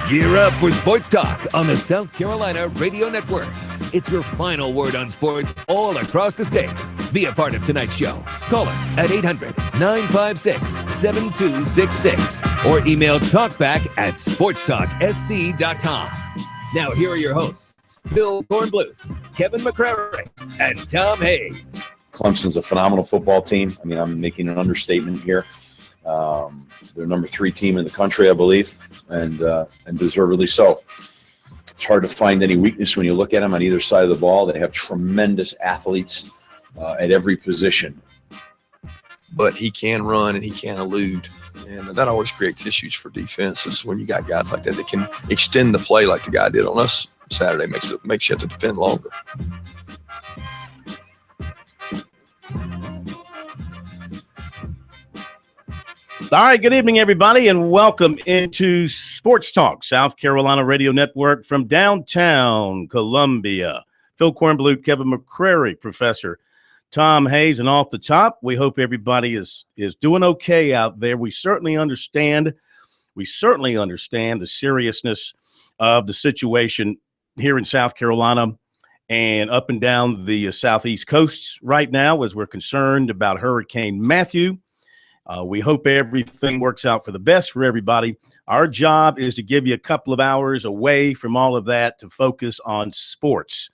Gear up for Sports Talk on the South Carolina Radio Network. It's your final word on sports all across the state. Be a part of tonight's show. Call us at 800-956-7266 or email talkback@sportstalksc.com. Now here are your hosts, Phil Kornbluth, Kevin McCrary, and Tom Hayes. Clemson's a phenomenal football team. I mean, I'm making an understatement here. They're number 3 team in the country, I believe, and deservedly so. It's hard to find any weakness when you look at them on either side of the ball. They have tremendous athletes at every position. But he can run and he can elude, and that always creates issues for defenses when you got guys like that that can extend the play like the guy did on us Saturday. Makes you have to defend longer. All right, good evening, everybody, and welcome into Sports Talk, South Carolina Radio Network from downtown Columbia. Phil Kornbluth, Kevin McCrary, Professor Tom Hayes, and off the top, we hope everybody is doing okay out there. We certainly understand the seriousness of the situation here in South Carolina and up and down the southeast coast right now as we're concerned about Hurricane Matthew. We hope everything works out for the best for everybody. Our job is to give you a couple of hours away from all of that to focus on sports.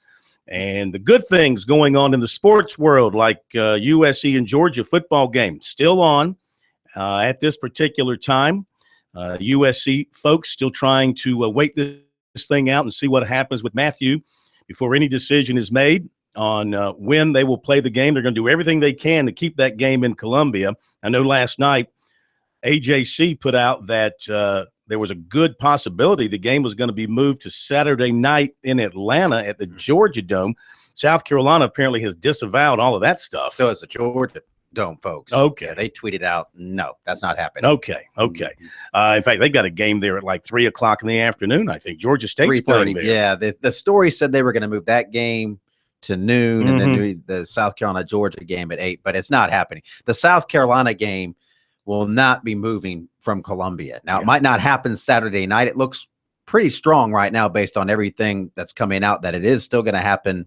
And the good things going on in the sports world, like USC and Georgia football game, still on at this particular time. USC folks still trying to wait this thing out and see what happens with Matthew before any decision is made on when they will play the game. They're going to do everything they can to keep that game in Columbia. I know last night AJC put out that there was a good possibility the game was going to be moved to Saturday night in Atlanta at the Georgia Dome. South Carolina apparently has disavowed all of that stuff. So it's the Georgia Dome, folks. Okay. Yeah, they tweeted out, no, that's not happening. Okay. In fact, they've got a game there at like 3 o'clock in the afternoon, I think. Georgia State's playing there. Yeah, the story said they were going to move that game to noon and then do the South Carolina-Georgia game at 8, but it's not happening. The South Carolina game will not be moving from Columbia. Now, It might not happen Saturday night. It looks pretty strong right now based on everything that's coming out that it is still going to happen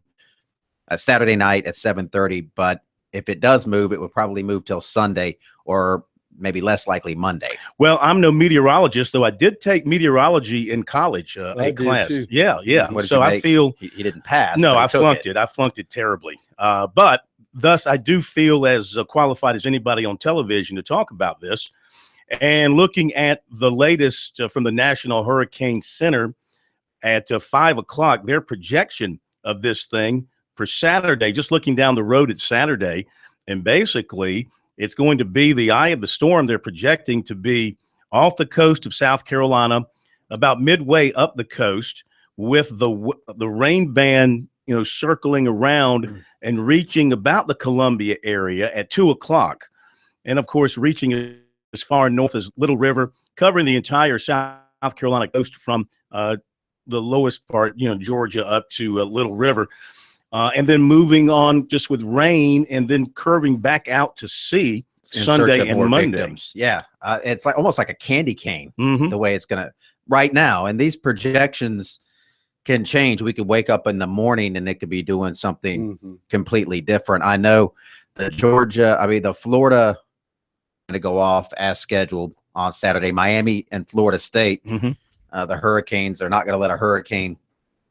Saturday night at 7:30, but if it does move, it would probably move till Sunday or maybe less likely Monday. Well, I'm no meteorologist, though I did take meteorology in college, a class. Too. Yeah. So I feel he didn't pass. No, I flunked it. I flunked it terribly. But thus, I do feel as qualified as anybody on television to talk about this. And looking at the latest from the National Hurricane Center at 5 o'clock, their projection of this thing for Saturday, just looking down the road at Saturday, and basically it's going to be the eye of the storm. They're projecting to be off the coast of South Carolina, about midway up the coast, with the rain band, circling around and reaching about the Columbia area at 2 o'clock. And of course, reaching as far north as Little River, covering the entire South Carolina coast from the lowest part, Georgia, up to Little River. And then moving on just with rain and then curving back out to sea Sunday and Monday. Victims. Yeah. It's almost like a candy cane, the way it's going to right now. And these projections can change. We could wake up in the morning and it could be doing something completely different. I know the Florida going to go off as scheduled on Saturday. Miami and Florida State, the Hurricanes are not going to let a hurricane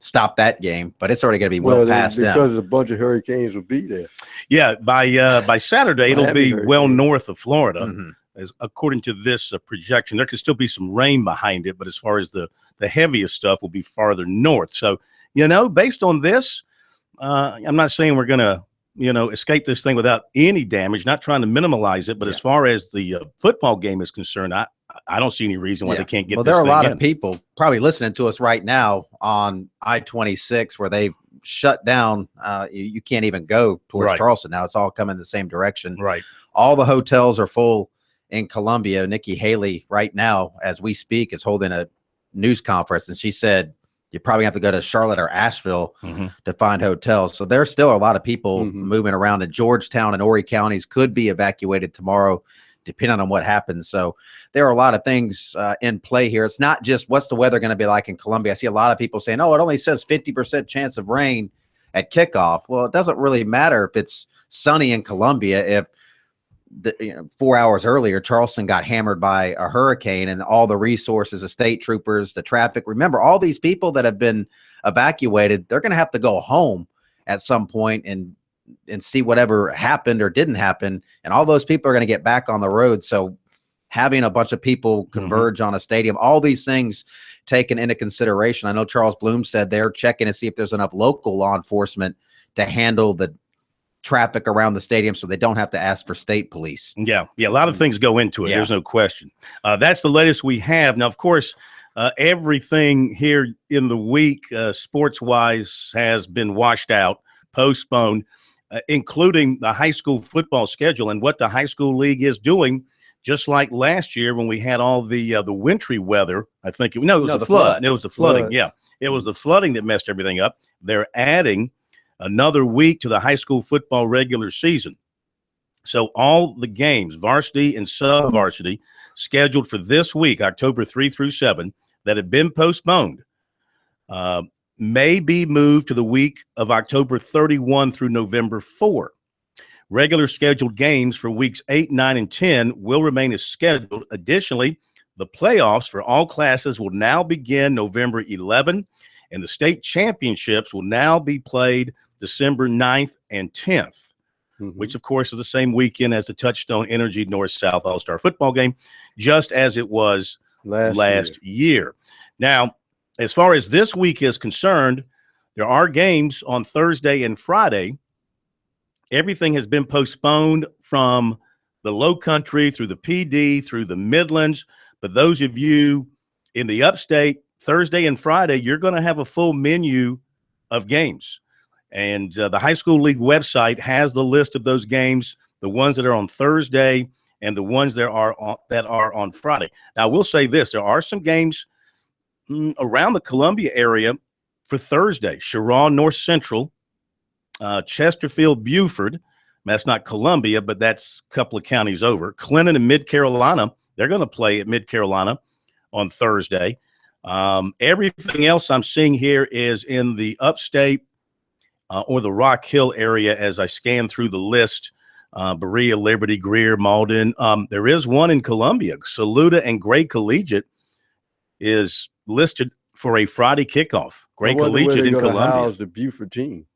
stop that game, but it's already going to be well past them. Because a bunch of hurricanes will be there. Yeah, by Saturday, it'll be well north of Florida. As according to this projection, there could still be some rain behind it, but as far as the heaviest stuff will be farther north. So, based on this, I'm not saying we're going to, escape this thing without any damage, not trying to minimize it, but as far as the football game is concerned, I don't see any reason why they can't get this thing in. Well, there are a lot of people probably listening to us right now on I-26 where they've shut down. You can't even go towards Charleston now. It's all coming the same direction. Right. All the hotels are full in Columbia. Nikki Haley right now, as we speak, is holding a news conference, and she said you probably have to go to Charlotte or Asheville to find hotels. So there's still a lot of people moving around in Georgetown and Horry counties could be evacuated tomorrow depending on what happens. So there are a lot of things in play here. It's not just what's the weather going to be like in Columbia. I see a lot of people saying, oh, it only says 50% chance of rain at kickoff. Well, it doesn't really matter if it's sunny in Columbia. If 4 hours earlier, Charleston got hammered by a hurricane, and all the resources, the state troopers, the traffic. Remember, all these people that have been evacuated, they're going to have to go home at some point and see whatever happened or didn't happen. And all those people are going to get back on the road. So having a bunch of people converge on a stadium, all these things taken into consideration. I know Charles Bloom said they're checking to see if there's enough local law enforcement to handle the traffic around the stadium so they don't have to ask for state police. Yeah. A lot of things go into it. Yeah. There's no question. That's the latest we have. Now, of course, everything here in the week, sports-wise, has been washed out, postponed, including the high school football schedule and what the high school league is doing. Just like last year when we had all the wintry weather, I think it was the flood. It was the flooding. Yeah, it was the flooding that messed everything up. They're adding another week to the high school football regular season. So all the games, varsity and sub-varsity, scheduled for this week, October 3 through 7, that have been postponed, may be moved to the week of October 31 through November 4. Regular scheduled games for weeks 8, 9, and 10 will remain as scheduled. Additionally, the playoffs for all classes will now begin November 11, and the state championships will now be played December 9th and 10th, which, of course, is the same weekend as the Touchstone Energy North-South All-Star football game, just as it was last year. Now, as far as this week is concerned, there are games on Thursday and Friday. Everything has been postponed from the Low Country through the PD, through the Midlands. But those of you in the upstate, Thursday and Friday, you're going to have a full menu of games. And the high school league website has the list of those games, the ones that are on Thursday and the ones that are on Friday. Now, I will say this. There are some games around the Columbia area for Thursday. Sharon North Central, Chesterfield, Buford. That's not Columbia, but that's a couple of counties over. Clinton and Mid Carolina, they're going to play at Mid Carolina on Thursday. Everything else I'm seeing here is in the upstate or the Rock Hill area as I scan through the list. Berea, Liberty, Greer, Malden. There is one in Columbia. Saluda and Gray Collegiate is listed for a Friday kickoff. Gray Collegiate in Columbia. House the Buford team?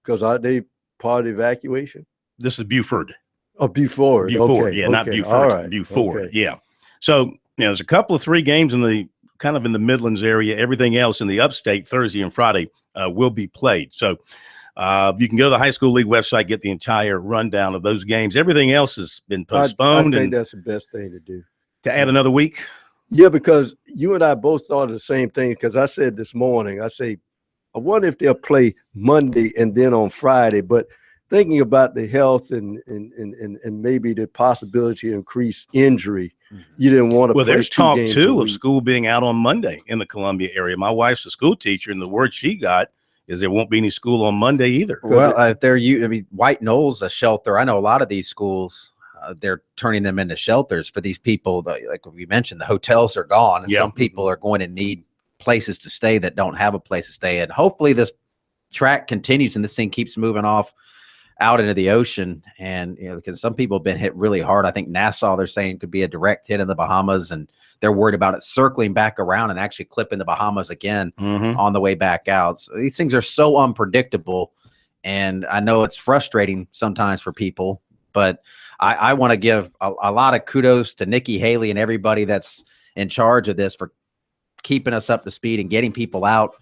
Because are they part of the evacuation? This is Buford. Oh, Buford. Buford, okay. yeah, not Buford. All right. Buford, yeah. So, there's a couple of 3 games in the kind of in the Midlands area. Everything else in the upstate, Thursday and Friday, will be played. So, you can go to the high school league website, get the entire rundown of those games. Everything else has been postponed. I think that's the best thing to do. To add another week? Yeah, because you and I both thought of the same thing. Because I said this morning, I wonder if they'll play Monday and then on Friday. But thinking about the health and maybe the possibility of increased injury, you didn't want to. Well, there's talk too of school being out on Monday in the Columbia area. My wife's a school teacher, and the word she got is there won't be any school on Monday either. Well, White Knoll's a shelter. I know a lot of these schools. They're turning them into shelters for these people. Like we mentioned, the hotels are gone, and some people are going to need places to stay that don't have a place to stay in. Hopefully this track continues and this thing keeps moving off out into the ocean. And, because some people have been hit really hard. I think Nassau, they're saying, could be a direct hit in the Bahamas, and they're worried about it circling back around and actually clipping the Bahamas again on the way back out. So these things are so unpredictable. And I know it's frustrating sometimes for people, but I want to give a lot of kudos to Nikki Haley and everybody that's in charge of this for keeping us up to speed and getting people out.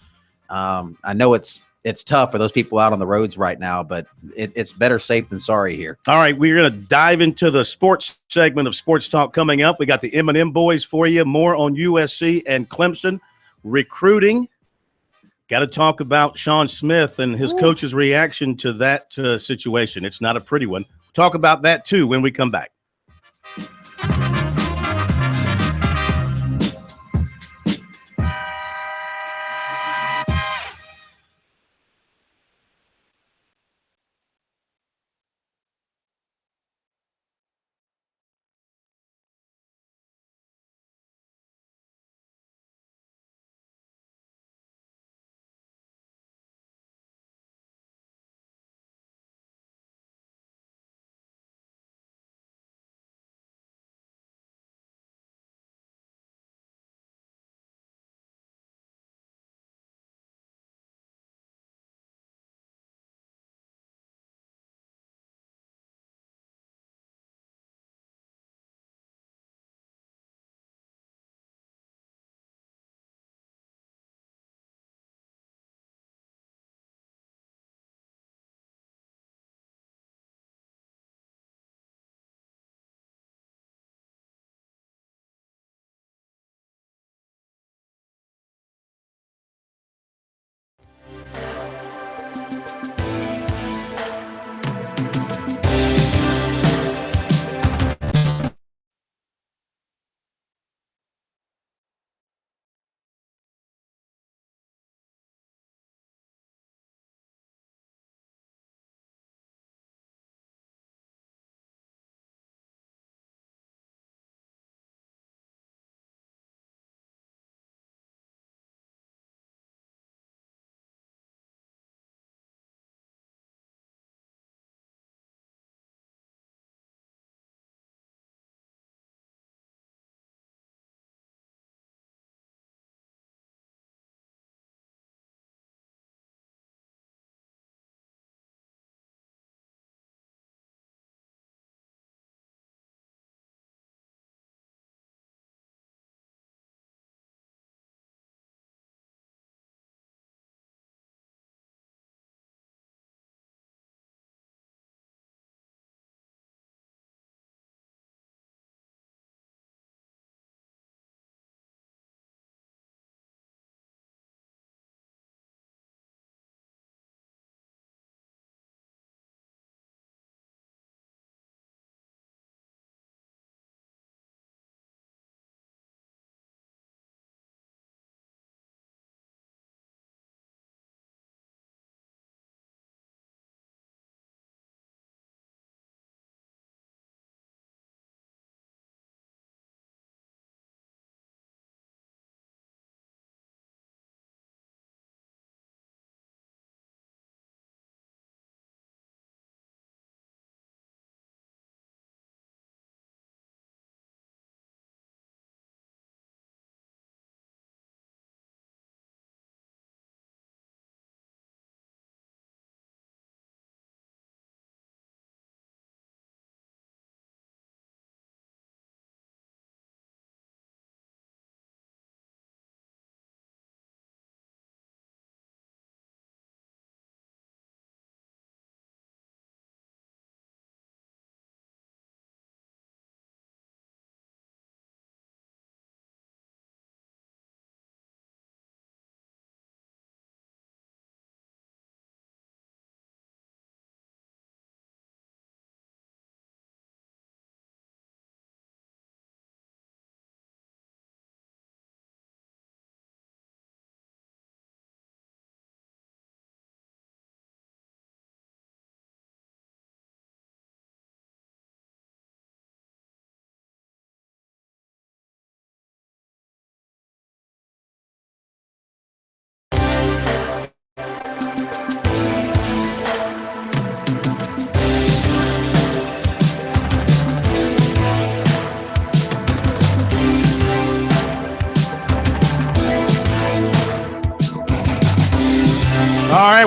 I know it's tough for those people out on the roads right now, but it's better safe than sorry here. All right, we're going to dive into the sports segment of Sports Talk coming up. We got the M&M boys for you, more on USC and Clemson recruiting. Got to talk about Sean Smith and his coach's reaction to that situation. It's not a pretty one. Talk about that, too, when we come back.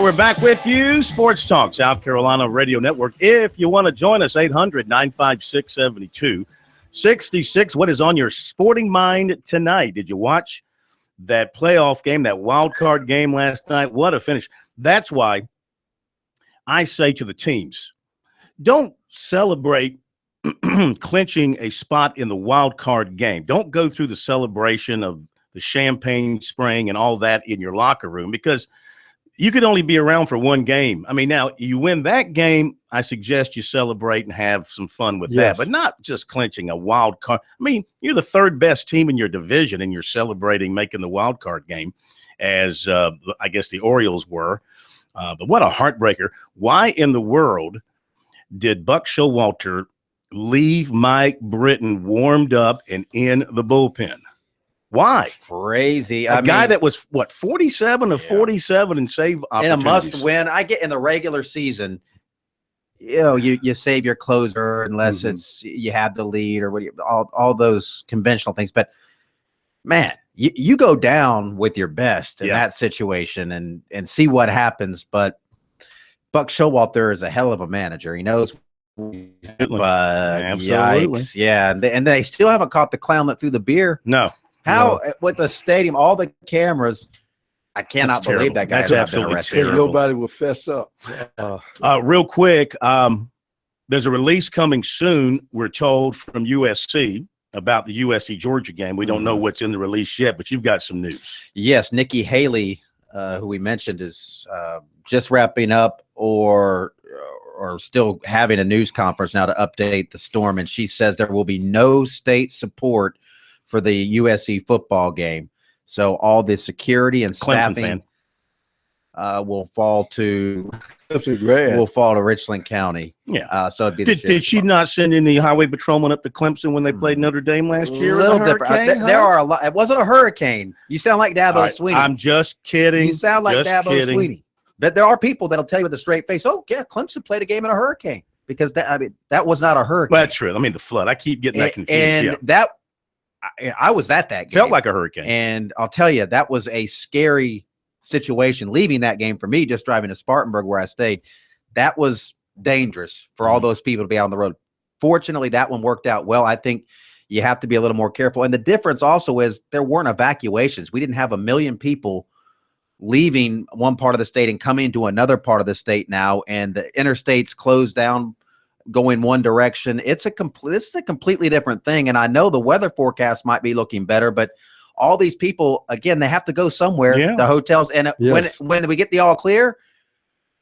we're back with you. Sports Talk, South Carolina Radio Network. If you want to join us, 800-956-7266. What is on your sporting mind tonight? Did you watch that playoff game, that wild card game last night? What a finish. That's why I say to the teams, don't celebrate clinching a spot in the wild card game. Don't go through the celebration of the champagne spraying and all that in your locker room, because you could only be around for one game. I mean, now you win that game, I suggest you celebrate and have some fun with that, but not just clinching a wild card. I mean, you're the third best team in your division and you're celebrating making the wild card game, as I guess the Orioles were. But what a heartbreaker. Why in the world did Buck Showalter leave Mike Britton warmed up and in the bullpen? Why? Crazy. A guy that was, what, 47 of 47 and save opportunities. In a must-win. I get in the regular season, you know, you save your closer unless it's you have the lead or all those conventional things. But, man, you go down with your best in that situation and see what happens. But Buck Showalter is a hell of a manager. He knows. Yikes. Yeah, and they still haven't caught the clown that threw the beer. No. How with the stadium, all the cameras, I cannot believe that guy has not been arrested. Nobody will fess up. Real quick, there's a release coming soon, we're told, from USC about the USC Georgia game. We don't know what's in the release yet, but you've got some news. Yes, Nikki Haley, who we mentioned, is just wrapping up or still having a news conference now to update the Storm, and she says there will be no state support for the USC football game. So all the security and staffing will fall to Richland County. Yeah. So it'd be did she not send any highway patrolman up to Clemson when they played Notre Dame last year? A little different. There are a lot. It wasn't a hurricane. You sound like Dabo Sweeney. I'm just kidding. You sound like Dabo Sweeney. But there are people that'll tell you with a straight face, "Oh yeah, Clemson played a game in a hurricane," because that was not a hurricane. Well, that's true. I mean, the flood. I keep getting that confused. And I was at that game. Felt like a hurricane. And I'll tell you, that was a scary situation leaving that game for me, just driving to Spartanburg where I stayed. That was dangerous for all those people to be out on the road. Fortunately, that one worked out well. I think you have to be a little more careful. And the difference also is there weren't evacuations. We didn't have 1 million people leaving one part of the state and coming to another part of the state now, and the interstates closed down going one direction. This is a completely different thing. And I know the weather forecast might be looking better, but all these people, again, they have to go somewhere, the hotels. And when we get the all clear,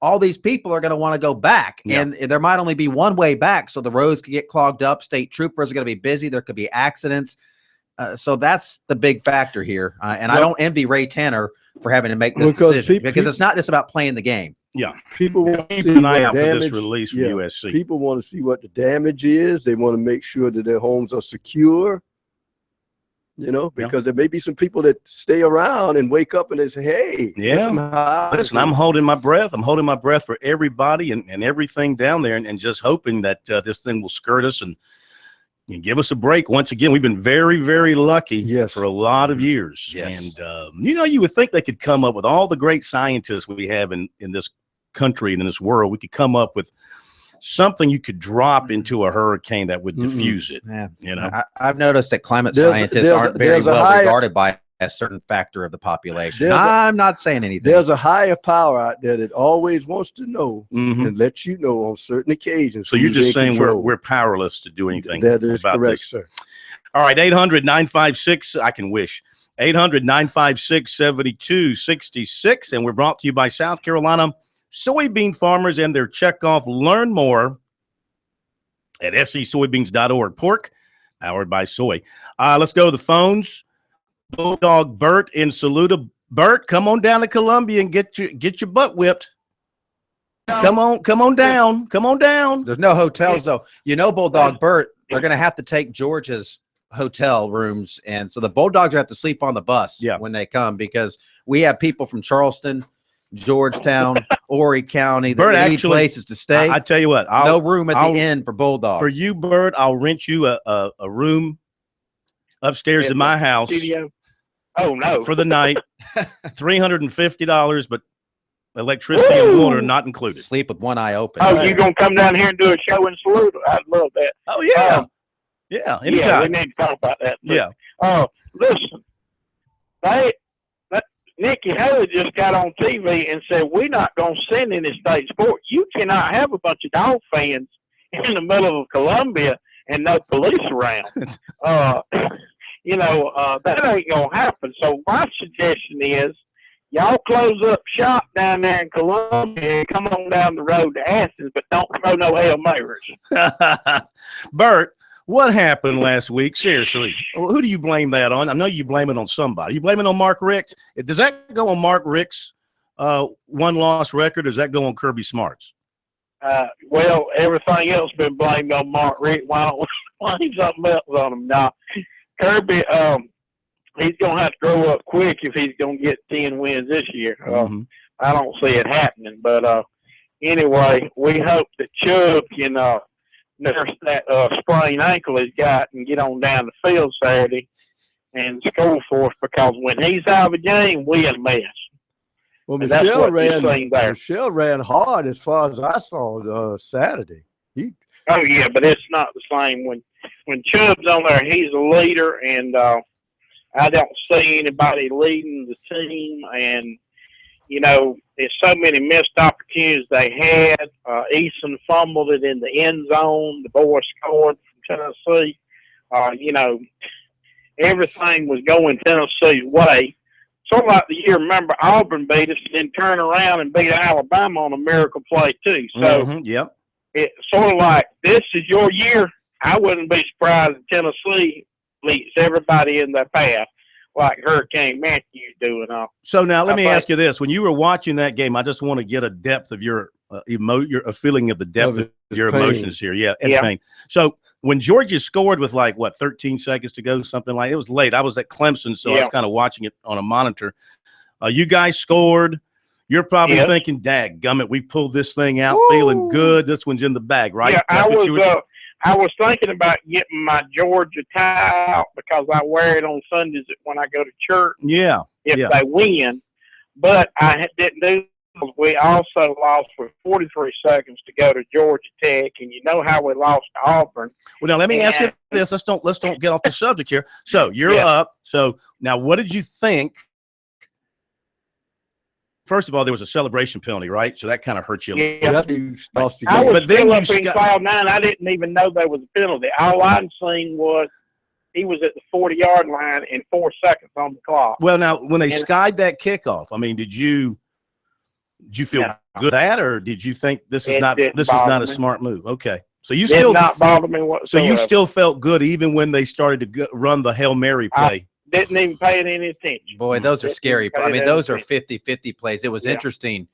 all these people are going to want to go back. And there might only be one way back. So the roads could get clogged up. State troopers are going to be busy. There could be accidents. So that's the big factor here. And I don't envy Ray Tanner for having to make this decision, because it's not just about playing the game. Yeah, people want to keep see an eye out damage. for this release from USC. People want to see what the damage is. They want to make sure that their homes are secure. You know, because there may be some people that stay around and wake up and they say, "Hey, listen, I'm holding my breath. I'm holding my breath for everybody and everything down there, and just hoping that this thing will skirt us and give us a break. Once again, we've been very, very lucky for a lot of years. And, you would think they could come up with all the great scientists we have in this country and in this world. We could come up with something you could drop into a hurricane that would diffuse it. You know, I've noticed that climate scientists aren't very well regarded by a certain factor of the population. I'm not saying anything. There's a higher power out there that always wants to know and lets you know on certain occasions. So you're just saying we're powerless to do anything. That is about correct, this. sir. All right, 800-956, I can wish. 800-956-7266, and we're brought to you by South Carolina soybean farmers and their checkoff. Learn more at scsoybeans.org. Pork, powered by soy. Let's go to the phones. Bulldog Bert in Saluda. Bert, come on down to Columbia and get your butt whipped. Come on down. There's no hotels though. You know, Bulldog Bert, they're going to have to take Georgia's hotel rooms, and so the Bulldogs have to sleep on the bus when they come, because we have people from Charleston, Georgetown, Horry County that need places to stay. I tell you what, no room at the inn for Bulldogs. For you, Bert, I'll rent you a room upstairs in my house. Studio. Oh no! For the night, $350. But Electricity and water not included. Sleep with one eye open. Oh, you gonna come down here and do a show and salute? I'd love that. Oh yeah, Yeah, we anytime. need to talk about that. Too. Yeah. Listen, Nikki Haley just got on TV and said we're not gonna send any state sport. You cannot have a bunch of dog fans in the middle of Columbia and no police around. That ain't gonna happen. So my suggestion is, y'all close up shop down there in Columbia and come on down the road to Athens, but don't throw no Hail Marys. Bert, what happened last week? Seriously, who do you blame that on? I know you blame it on somebody. You blame it on Mark Richt? Does that go on Mark Richt's one-loss record, or does that go on Kirby Smart's? Well, everything else been blamed on Mark Richt. Why don't we blame something else on him? Now, Kirby, he's going to have to grow up quick if he's going to get 10 wins this year. I don't see it happening. But anyway, we hope that Chubb can nurse that sprained ankle he's got and get on down the field Saturday and score for us, because when he's out of the game, we in a mess. Well, Michelle ran hard as far as I saw Saturday. Oh, yeah, but it's not the same. When Chubb's on there, he's a leader, and I don't see anybody leading the team. And, there's so many missed opportunities they had. Eason fumbled it in the end zone. The boys scored from Tennessee. Everything was going Tennessee's way. Sort of like the year, remember, Auburn beat us, then turn around and beat Alabama on a miracle play, too. So, it's sort of like, this is your year. I wouldn't be surprised if Tennessee leads everybody in their path, like Hurricane Matthew doing. So now let me ask you this: when you were watching that game, I just want to get a depth of your feeling of the depth of your emotions here. Yeah, and pain. So when Georgia scored with 13 seconds to go, something like it was late. I was at Clemson, so I was kind of watching it on a monitor. You guys scored. You're probably thinking, "Dadgummit, we pulled this thing out, feeling good. This one's in the bag, right?" Yeah, I was thinking about getting my Georgia tie out because I wear it on Sundays when I go to church. Yeah. If they win, but I didn't do. We also lost with 43 seconds to go to Georgia Tech, and you know how we lost to Auburn. Well, now let me ask you this. Let's don't get off the subject here. So you're up. So now, what did you think? First of all, there was a celebration penalty, right? So that kind of hurt you. I was still up in cloud nine. I didn't even know there was a penalty. All I'd seen was he was at the 40-yard line and 4 seconds on the clock. Well, now when they skied that kickoff, I mean, did you feel good at that, or did you think this is not a smart move? Okay, so you still did not bother me whatsoever. So you still felt good even when they started to run the Hail Mary play. Didn't even pay it any attention. Boy, those are scary. I mean, those are 50-50 plays. It was interesting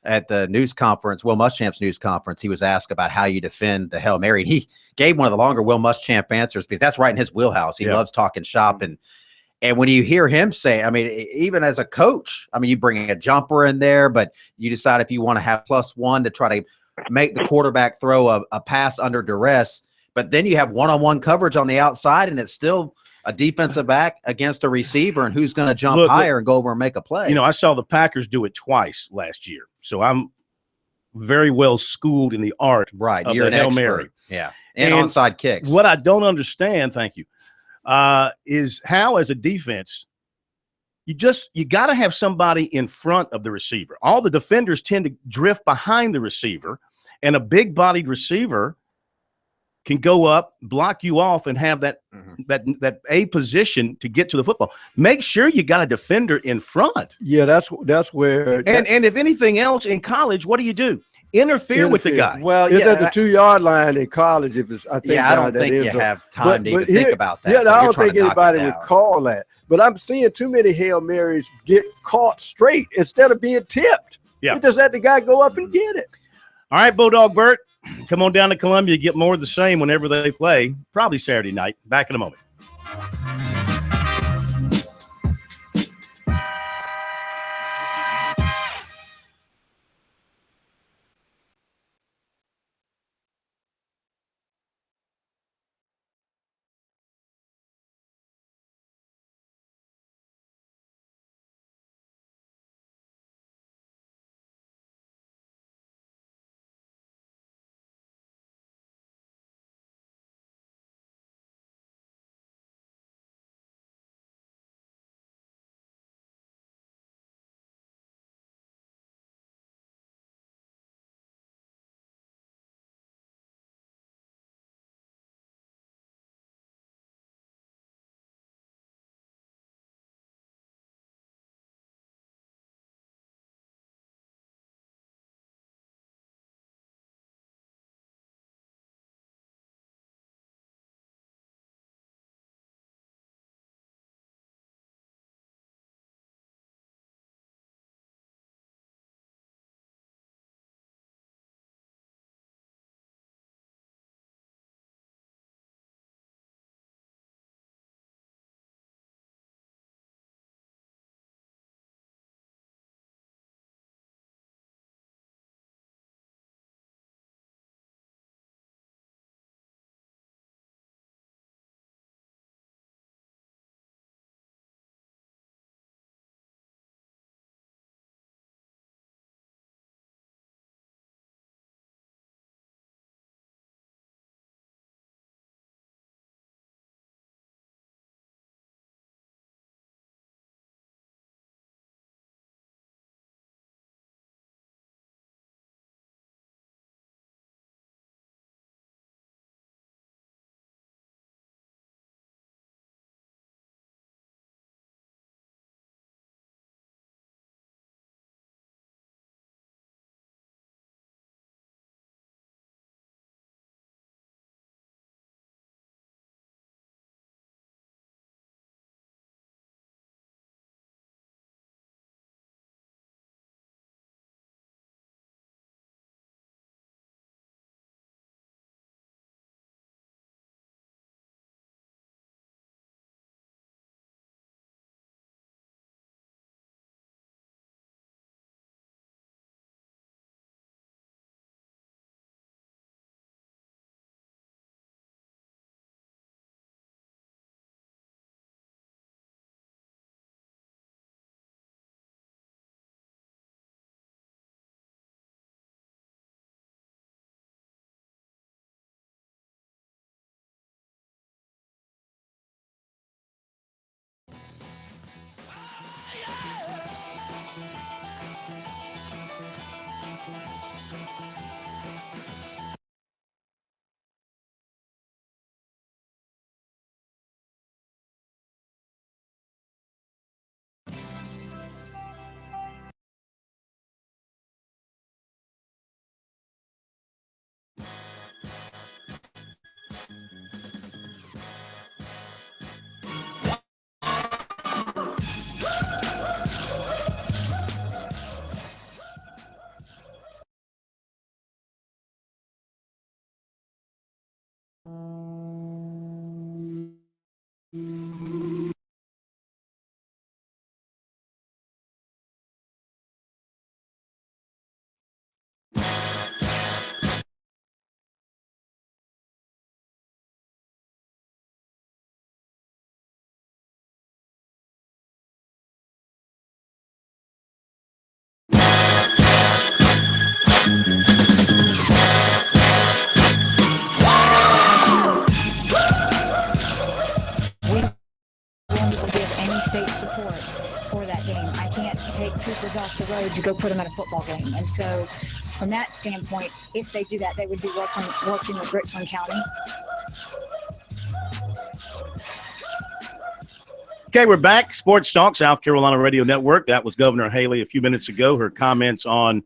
at the news conference, Will Muschamp's news conference. He was asked about how you defend the Hail Mary. And he gave one of the longer Will Muschamp answers because that's right in his wheelhouse. He loves talking shop. And when you hear him say, I mean, even as a coach, I mean, you bring a jumper in there, but you decide if you want to have +1 to try to make the quarterback throw a pass under duress. But then you have one-on-one coverage on the outside, and it's still a defensive back against a receiver, and who's going to jump higher and go over and make a play. I saw the Packers do it twice last year, so I'm very well schooled in the art of You're the Hail Mary. Yeah, and onside kicks. What I don't understand, thank you, is how as a defense you got to have somebody in front of the receiver. All the defenders tend to drift behind the receiver, and a big-bodied receiver can go up, block you off, and have that A position to get to the football. Make sure you got a defender in front. Yeah, that's where. And if anything else in college, what do? Interfere with the guy. Well, it's at the 2-yard line in college. If it's, I don't think you have time to even think about that. Yeah, I don't think anybody would call that. But I'm seeing too many Hail Marys get caught straight instead of being tipped. Yeah, you just let the guy go up and get it. All right, Bulldog Bert. Come on down to Columbia, get more of the same whenever they play, probably Saturday night. Back in a moment. road to go put them at a football game. And so from that standpoint, if they do that, they would be working with Richland County. Okay, we're back. Sports Talk, South Carolina Radio Network. That was Governor Haley a few minutes ago. Her comments on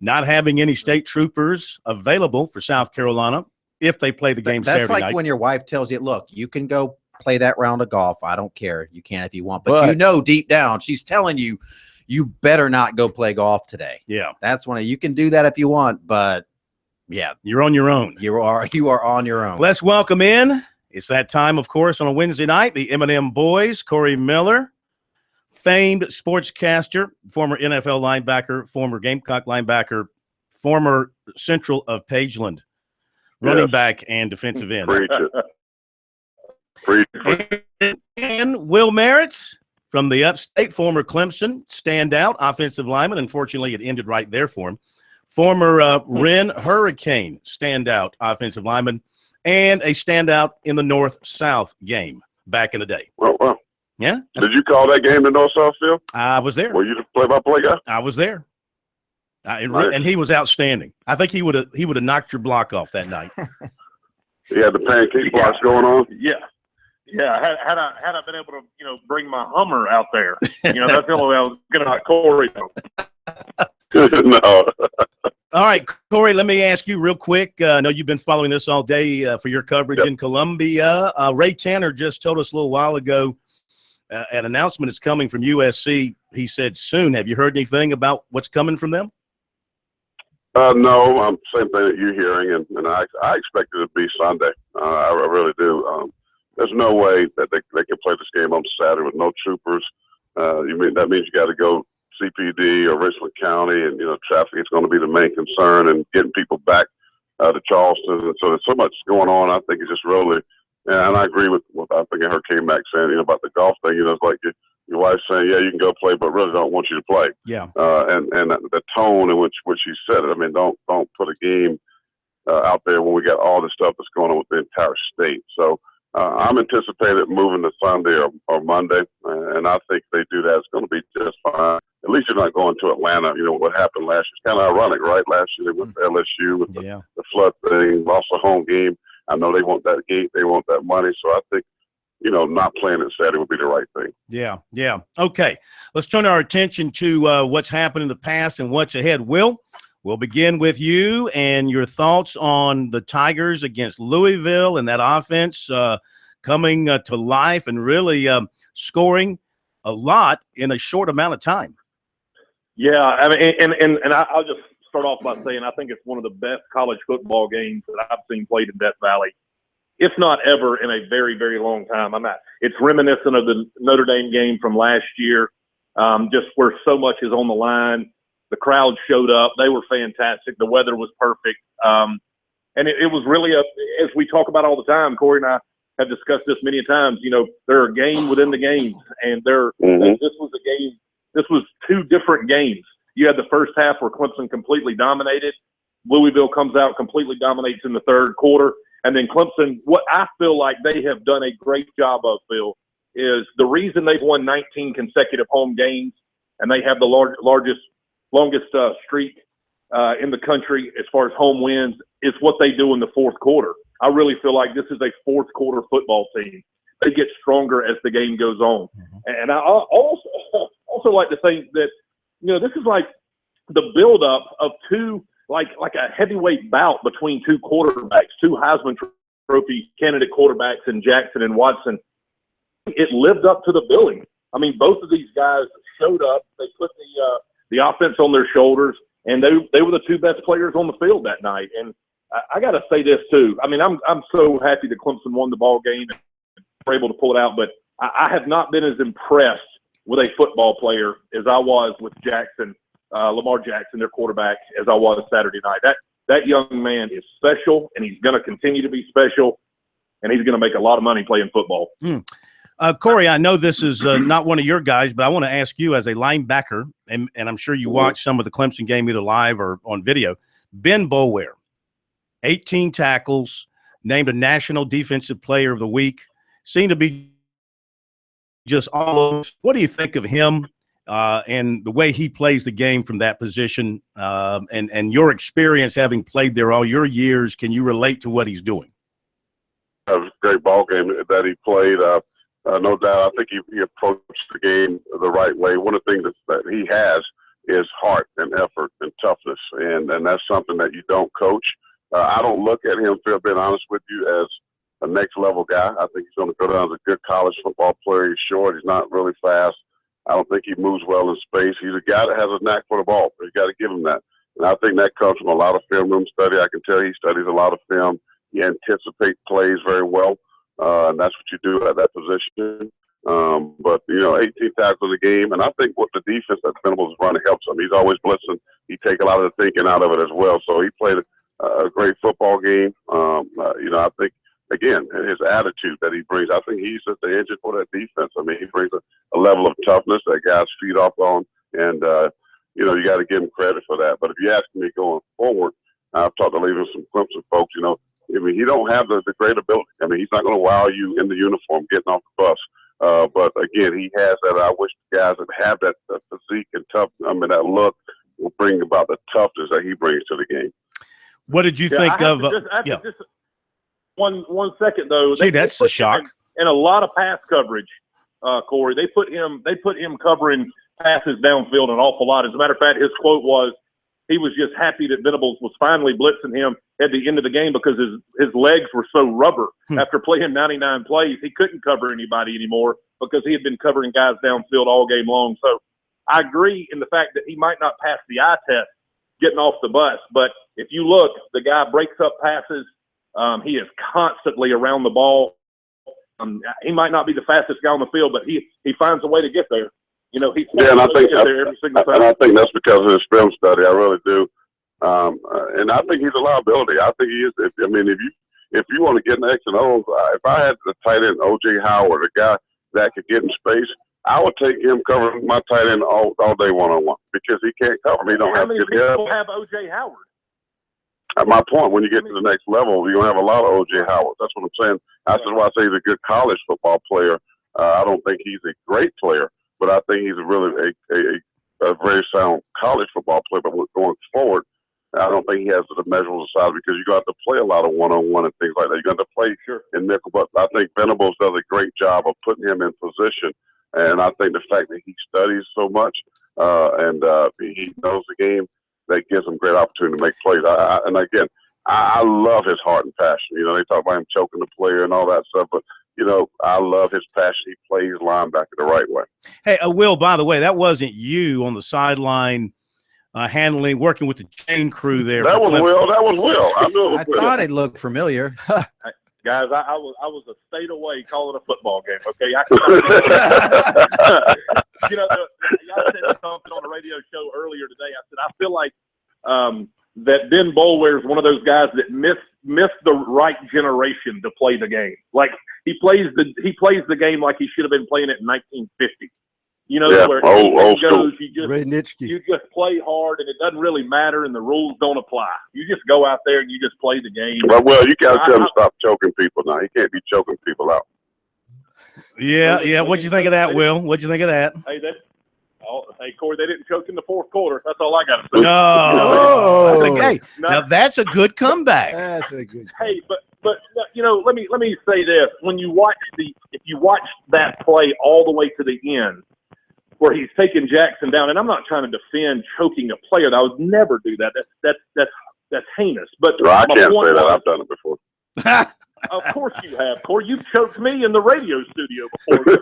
not having any state troopers available for South Carolina if they play the game Saturday night. That's like when your wife tells you, look, you can go play that round of golf. I don't care. You can if you want. But you know deep down she's telling you, you better not go play golf today. Yeah. That's when you can do that if you want, but yeah. You're on your own. You are on your own. Let's welcome in. It's that time, of course, on a Wednesday night, the M&M boys, Corey Miller, famed sportscaster, former NFL linebacker, former Gamecock linebacker, former Central of Pageland, running back and defensive end. Preach it. And Will Merritt from the upstate, former Clemson standout offensive lineman. Unfortunately, it ended right there for him. Former Wren Hurricane standout offensive lineman. And a standout in the North-South game back in the day. Well. Yeah. Did you call that game the North-South field? I was there. Were you the play-by-play guy? I was there. Nice. And he was outstanding. I think he would have knocked your block off that night. He had the pancake blocks going on? Yeah. Had I been able to, bring my Hummer out there, that's the only way I was going to knock Corey. No. All right, Corey, let me ask you real quick. I know you've been following this all day for your coverage in Columbia. Ray Tanner just told us a little while ago an announcement is coming from USC. He said soon. Have you heard anything about what's coming from them? No, same thing that you're hearing, and I expect it to be Sunday. I really do. There's no way that they can play this game on Saturday with no troopers. That means you got to go CPD or Richland County, and traffic is going to be the main concern, and getting people back to Charleston. And so there's so much going on. I think it's just really, and I agree with what I think Hurricane Mac saying about the golf thing. It's like your wife saying, "Yeah, you can go play, but really don't want you to play." Yeah. And the tone in which she said it. I mean, don't put a game out there when we got all this stuff that's going on with the entire state. So I'm anticipating moving to Sunday or Monday, and I think if they do that, it's going to be just fine. At least you're not going to Atlanta. What happened last year? It's kind of ironic, right? Last year they went to LSU with the flood thing, lost a home game. I know they want that gate. They want that money. So I think, not playing it Saturday would be the right thing. Yeah. Okay. Let's turn our attention to what's happened in the past and what's ahead. Will, we'll begin with you and your thoughts on the Tigers against Louisville and that offense coming to life and really scoring a lot in a short amount of time. Yeah, I mean, and I'll just start off by saying I think it's one of the best college football games that I've seen played in Death Valley, if not ever, in a very, very long time. It's reminiscent of the Notre Dame game from last year, just where so much is on the line. The crowd showed up; they were fantastic. The weather was perfect, and it was really as we talk about all the time. Corey and I have discussed this many times. There are games within the games, and this was a game. This was two different games. You had the first half where Clemson completely dominated. Louisville comes out, completely dominates in the third quarter. And then Clemson, what I feel like they have done a great job of, Phil, is the reason they've won 19 consecutive home games and they have the longest streak in the country as far as home wins is what they do in the fourth quarter. I really feel like this is a fourth quarter football team. They get stronger as the game goes on. And I also like to think that, this is like the buildup of two, like a heavyweight bout between two quarterbacks, two Heisman Trophy candidate quarterbacks in Jackson and Watson. It lived up to the billing. I mean, both of these guys showed up. They put the offense on their shoulders, and they were the two best players on the field that night. And I got to say this too. I mean, I'm so happy that Clemson won the ball game and were able to pull it out, but I have not been as impressed with a football player as I was with Jackson, Lamar Jackson, their quarterback, as I was Saturday night. That young man is special, and he's going to continue to be special, and he's going to make a lot of money playing football. Corey, I know this is not one of your guys, but I want to ask you as a linebacker, and I'm sure you watched some of the Clemson game either live or on video. Ben Boulware, 18 tackles, named a National Defensive Player of the Week, seemed to be just all over. What do you think of him and the way he plays the game from that position, and your experience having played there all your years, can you relate to what he's doing? That was a great ball game that he played. No doubt. I think he approached the game the right way. One of the things that he has is heart and effort and toughness, and that's something that you don't coach. I don't look at him, Phil, being honest with you, as a next-level guy. I think he's going to go down as a good college football player. He's short. He's not really fast. I don't think he moves well in space. He's a guy that has a knack for the ball. You got to give him that. And I think that comes from a lot of film room study. I can tell he studies a lot of film. He anticipates plays very well, and that's what you do at that position. But, 18 tackles in the game, and I think what the defense that Venables is running helps him. He's always blitzing. He take a lot of the thinking out of it as well. So he played a great football game. I think, again, his attitude that he brings, I think he's just the engine for that defense. I mean, he brings a level of toughness that guys feed off on, and, you got to give him credit for that. But if you ask me going forward, I've talked to even some Clemson folks, he don't have the great ability. I mean, he's not going to wow you in the uniform getting off the bus. But again, he has that. I wish the guys that have that physique and that look will bring about the toughness that he brings to the game. What did you think of? Just one second though. Gee, that's a shock. And a lot of pass coverage, Corey. They put him covering passes downfield an awful lot. As a matter of fact, his quote was, he was just happy that Venables was finally blitzing him at the end of the game because his legs were so rubber. After playing 99 plays, he couldn't cover anybody anymore because he had been covering guys downfield all game long. So I agree in the fact that he might not pass the eye test getting off the bus, but if you look, the guy breaks up passes. He is constantly around the ball. He might not be the fastest guy on the field, but he finds a way to get there. And I think every single time. And I think that's because of his film study. I really do. And I think he's a liability. I think he is. If you want to get an X and O's, if I had the tight end O.J. Howard, a guy that could get in space, I would take him covering my tight end all day one-on-one because he can't cover me. He don't How have many to get people have O.J. Howard? At my point, when you get to the next level, you're going to have a lot of O.J. Howard. That's what I'm saying. That's why I say he's a good college football player. I don't think he's a great player, but I think he's really a very sound college football player. But going forward, I don't think he has the measurables size because you got to play a lot of one-on-one and things like that. You got to play in nickel. But I think Venables does a great job of putting him in position. And I think the fact that he studies so much and he knows the game, that gives him great opportunity to make plays. I love his heart and passion. They talk about him choking the player and all that stuff, but I love his passion. He plays linebacker the right way. Hey, Will, by the way, that wasn't you on the sideline working with the chain crew there. That was Will. I knew it was Will. I thought it looked familiar. Guys, I was a state away calling a football game. Okay, y'all said something on the radio show earlier today. I said I feel like that Ben Boulware is one of those guys that missed the right generation to play the game. Like he plays the game like he should have been playing it in 1950. Where old school. You just play hard, and it doesn't really matter, and the rules don't apply. You just go out there and you just play the game. Well, you got to tell him to stop choking people now. He can't be choking people out. Yeah. What'd you think of that, Will? What'd you think of that? Hey, Corey, they didn't choke in the fourth quarter. That's all I got to say. No, now that's a good comeback. That's a good. Hey, but let me say this: if you watch that play all the way to the end, where he's taking Jackson down, and I'm not trying to defend choking a player. I would never do that. That's heinous. But I can't say that. I've done it before. Of course you have, Corey. You've choked me in the radio studio before.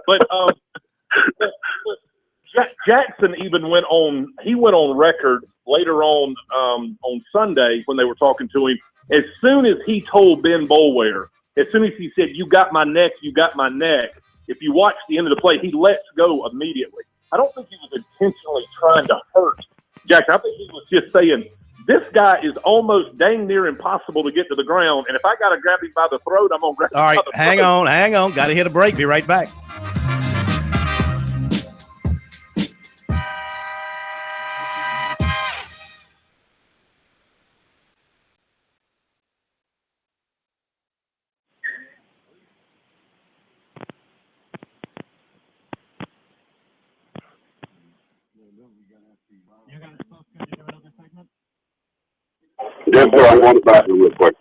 But Jackson even went on record later on Sunday when they were talking to him. As soon as he told Ben Boulware, as soon as he said, "You got my neck, you got my neck," if you watch the end of the play, he lets go immediately. I don't think he was intentionally trying to hurt Jackson. I think he was just saying, this guy is almost dang near impossible to get to the ground, and if I got to grab him by the throat, I'm going to grab him by the throat. All right, hang on. Got to hit a break. Be right back. Yes, sir. I'm going to the bathroom real quick.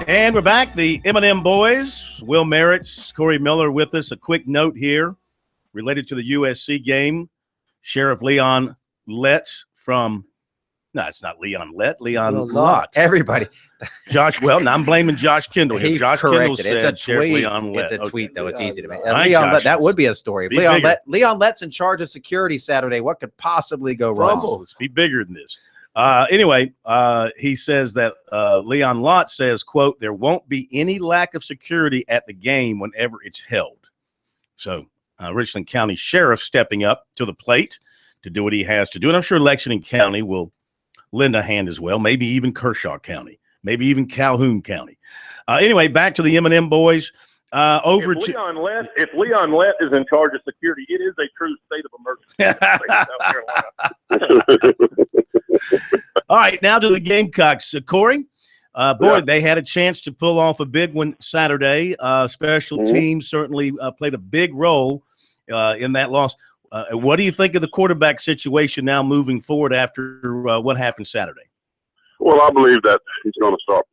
And we're back. The M&M boys, Will Merritt's, Corey Miller with us. A quick note here related to the USC game. Sheriff Leon Letts from – no, it's not Leon Lett. Leon Lott. Everybody. Josh, well, now I'm blaming Josh Kendall here. He Josh Kendall corrected. said It's a Sheriff tweet. Leon Lett. It's a tweet, though. It's easy to make. Right, Leon Josh, Lett, that would be a story. be bigger. Leon Lett's in charge of security Saturday. What could possibly go wrong? Let's be bigger than this. Anyway, he says that Leon Lott says, quote, there won't be any lack of security at the game whenever it's held. So Richland County Sheriff stepping up to the plate to do what he has to do. And I'm sure Lexington County will lend a hand as well, maybe even Kershaw County, maybe even Calhoun County. Anyway, back to the M&M boys. If Leon Lett is in charge of security, it is a true state of emergency. All right, now to the Gamecocks. Corey, They had a chance to pull off a big one Saturday. Special teams certainly played a big role in that loss. What do you think of the quarterback situation now moving forward after what happened Saturday? Well, I believe that he's going to start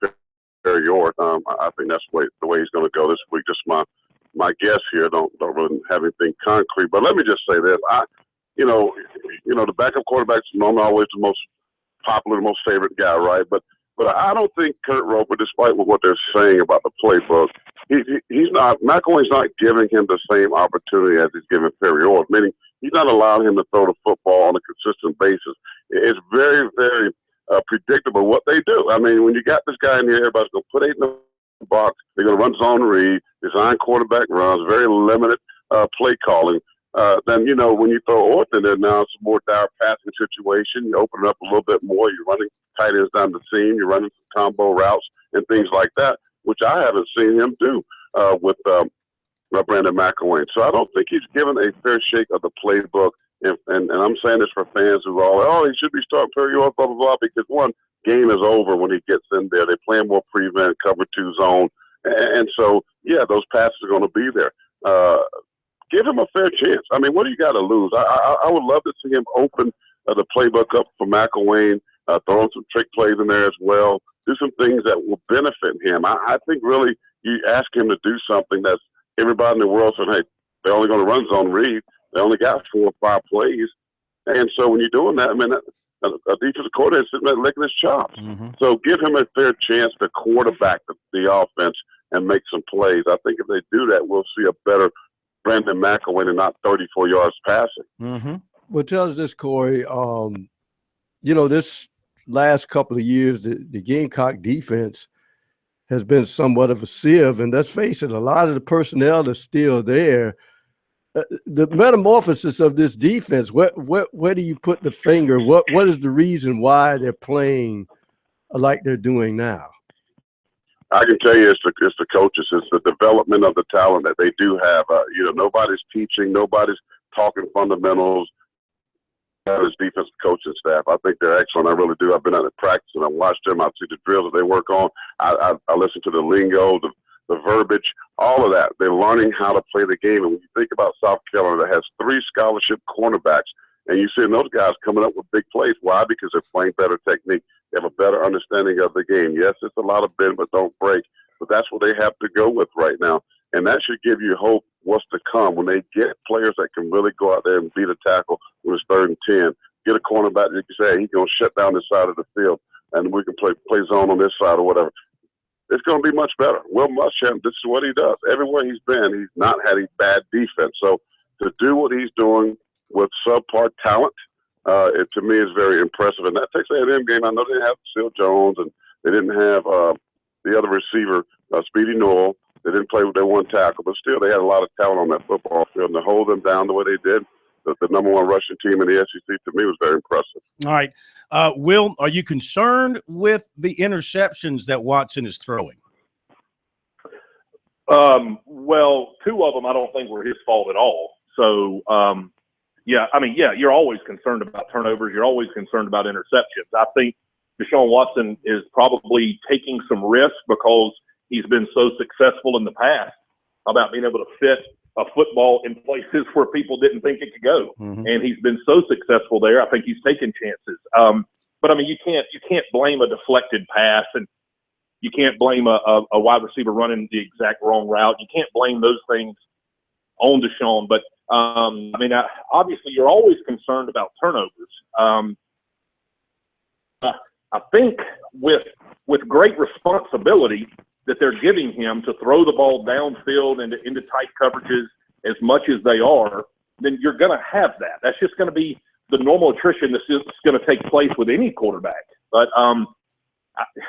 Perry Orth. I think that's the way he's going to go this week. Just my guess here. Don't really have anything concrete. But let me just say this. The backup quarterback's normally always the most popular, the most favorite guy, right? But I don't think Kurt Roper, despite what they're saying about the playbook, McElwain's not giving him the same opportunity as he's giving Perry Orth, meaning he's not allowing him to throw the football on a consistent basis. It's very, very predictable what they do. I mean, when you got this guy in here, everybody's going to put 8 in the box. They're going to run zone read, design quarterback runs, very limited play calling. Then, when you throw Orth in there now, it's a more dire passing situation. You open it up a little bit more. You're running tight ends down the seam. You're running some combo routes and things like that, which I haven't seen him do with Brandon McElwain. So I don't think he's given a fair shake of the playbook. And I'm saying this for fans who are he should be starting Perry Orth, blah, blah, blah, because one, game is over when he gets in there. They play more prevent, cover 2 zone. And so, yeah, those passes are going to be there. Give him a fair chance. I mean, what do you got to lose? I would love to see him open the playbook up for McElwain, throw some trick plays in there as well, do some things that will benefit him. I think really you ask him to do something that's everybody in the world saying, hey, they're only going to run zone read. They only got 4 or 5 plays. And so when you're doing that, I mean, a defensive coordinator is sitting there licking his chops. So give him a fair chance to quarterback the offense and make some plays. I think if they do that, we'll see a better Brandon McElwain and not 34 yards passing. Well, tell us this, Corey. This last couple of years, the Gamecock defense has been somewhat of a sieve. And let's face it, a lot of the personnel is still there. The metamorphosis of this defense, where do you put the finger? What is the reason why they're playing like they're doing now? I can tell you it's the coaches. It's the development of the talent that they do have. Nobody's teaching. Nobody's talking fundamentals. This defensive coaching staff, I think they're excellent. I really do. I've been out at practice and I watched them. I see the drills that they work on. I listen to the lingo, the verbiage, all of that. They're learning how to play the game. And when you think about South Carolina that has 3 scholarship cornerbacks, and you see those guys coming up with big plays. Why? Because they're playing better technique. They have a better understanding of the game. Yes, it's a lot of bend, but don't break. But that's what they have to go with right now. And that should give you hope what's to come when they get players that can really go out there and beat a tackle when it's 3rd and 10. Get a cornerback that you can say, he's going to shut down this side of the field, and we can play zone on this side or whatever. It's going to be much better. Will Muschamp, this is what he does. Everywhere he's been, he's not had a bad defense. So to do what he's doing with subpar talent, it to me is very impressive. And that Texas A&M game, I know they didn't have Seal Jones and they didn't have the other receiver, Speedy Noel. They didn't play with their one tackle, but still they had a lot of talent on that football field. And to hold them down the way they did, the number 1 rushing team in the SEC, to me was very impressive. All right. Will, are you concerned with the interceptions that Watson is throwing? Well, 2 of them I don't think were his fault at all. So, you're always concerned about turnovers. You're always concerned about interceptions. I think Deshaun Watson is probably taking some risks because he's been so successful in the past about being able to fit a football in places where people didn't think it could go. And he's been so successful there. I think he's taken chances. But I mean, you can't blame a deflected pass, and you can't blame a wide receiver running the exact wrong route. You can't blame those things on Deshaun. But obviously you're always concerned about turnovers. I think with great responsibility that they're giving him to throw the ball downfield into tight coverages as much as they are, then you're going to have that. That's just going to be the normal attrition that's just going to take place with any quarterback. But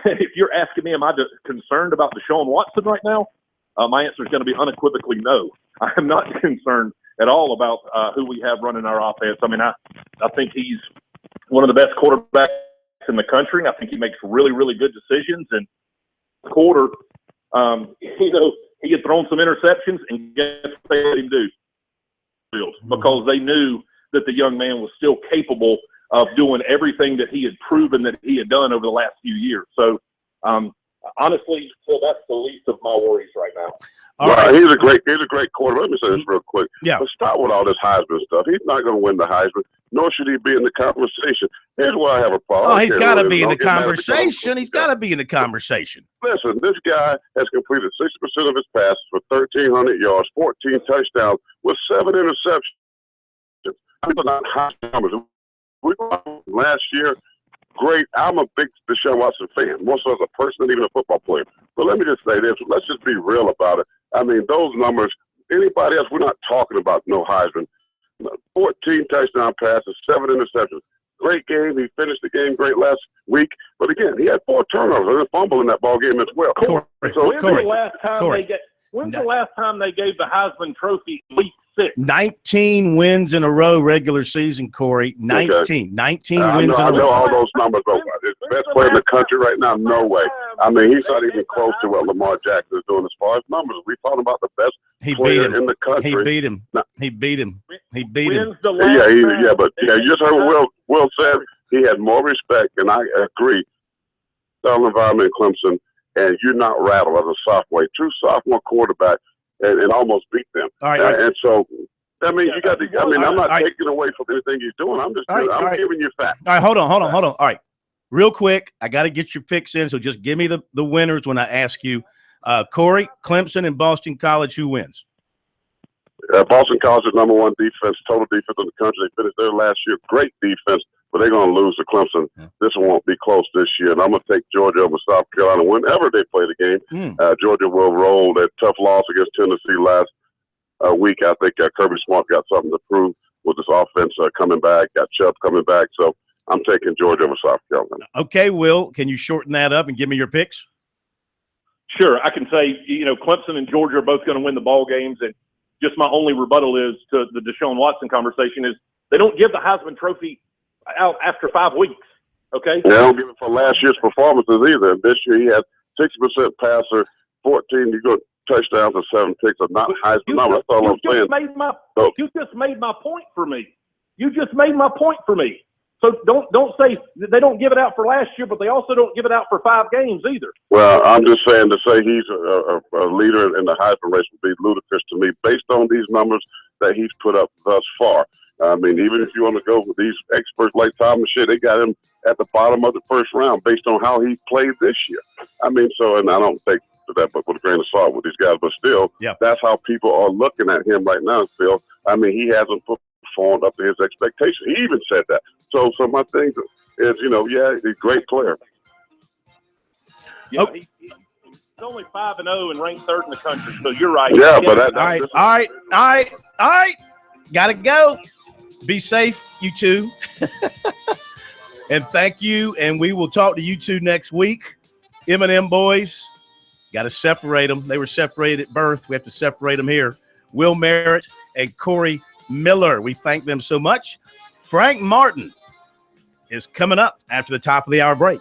if you're asking me, am I concerned about Deshaun Watson right now? My answer is going to be unequivocally no. I am not concerned at all about who we have running our offense. I mean, I think he's one of the best quarterbacks in the country. I think he makes really, really good decisions. And quarter, he had thrown some interceptions, and guess what they let him do? Because they knew that the young man was still capable of doing everything that he had proven that he had done over the last few years. So honestly, so that's the least of my worries right now. All right. He's a great quarterback. Let me say this real quick. Yeah. Let's stop with all this Heisman stuff. He's not going to win the Heisman, nor should he be in the conversation. Here's where I have a problem. Oh, he's got to be in the conversation. He's got to be in the conversation. Listen, this guy has completed 60% of his passes for 1,300 yards, 14 touchdowns, with 7 interceptions. These are not high numbers. Last year, great. I'm a big Deshaun Watson fan, more so as a person than even a football player. But let me just say this. Let's just be real about it. I mean, those numbers, anybody else, we're not talking about no Heisman. 14 touchdown passes, 7 interceptions. Great game. He finished the game great last week. But again, he had 4 turnovers and a fumble in that ball game as well. When's the last time they gave the Heisman Trophy week 6? 19 wins in a row regular season, Corey. 19. Okay. 19 wins in a row. I know all those numbers. It's the best player in the country right now. No way. I mean, he's not even close to what Lamar Jackson is doing as far as numbers. We're talking about the best player in the country. He beat him. No. He beat him. He beat him. You just heard what Will said. He had more respect, and I agree. Style environment in Clemson, and you're not rattled as a sophomore. True sophomore quarterback, and almost beat them. All right, and so, I mean, you got to. I mean, I'm not taking away from anything he's doing. I'm just. I'm giving you facts. All right, hold on. All right, real quick. I got to get your picks in, so just give me the winners when I ask you. Corey, Clemson, and Boston College. Who wins? Boston College is number 1 defense, total defense in the country. They finished there last year. Great defense, but they're going to lose to Clemson. Yeah. This one won't be close this year. And I'm going to take Georgia over South Carolina whenever they play the game. Georgia will roll. That tough loss against Tennessee last week. I think Kirby Smart got something to prove with this offense coming back. Got Chubb coming back. So I'm taking Georgia over South Carolina. Okay, Will, can you shorten that up and give me your picks? Sure. I can say, Clemson and Georgia are both going to win the ball games. And just my only rebuttal is to the Deshaun Watson conversation is they don't give the Heisman Trophy out after 5 weeks. Okay. They don't give it for last year's performances either. This year he had 60% passer, 14 touchdowns and 7 picks. Are not Heisman numbers. That's all I'm saying. You just made my point for me. So don't say they don't give it out for last year, but they also don't give it out for 5 games either. Well, I'm just saying to say he's a leader in the Heisman race would be ludicrous to me based on these numbers that he's put up thus far. I mean, even if you want to go with these experts like Tom and shit, they got him at the bottom of the first round based on how he played this year. I mean, so, and I don't take that but with a grain of salt with these guys, but still, that's how people are looking at him right now, Phil. I mean, he hasn't performed up to his expectations. He even said that. So my thing is, he's a great player. Yeah, he's only 5-0 and ranked 3rd in the country. So you're right. Yeah, but all right. Gotta go. Be safe, you two. And thank you. And we will talk to you two next week. M&M boys, got to separate them. They were separated at birth. We have to separate them here. Will Merritt and Corey Miller. We thank them so much. Frank Martin is coming up after the top of the hour break.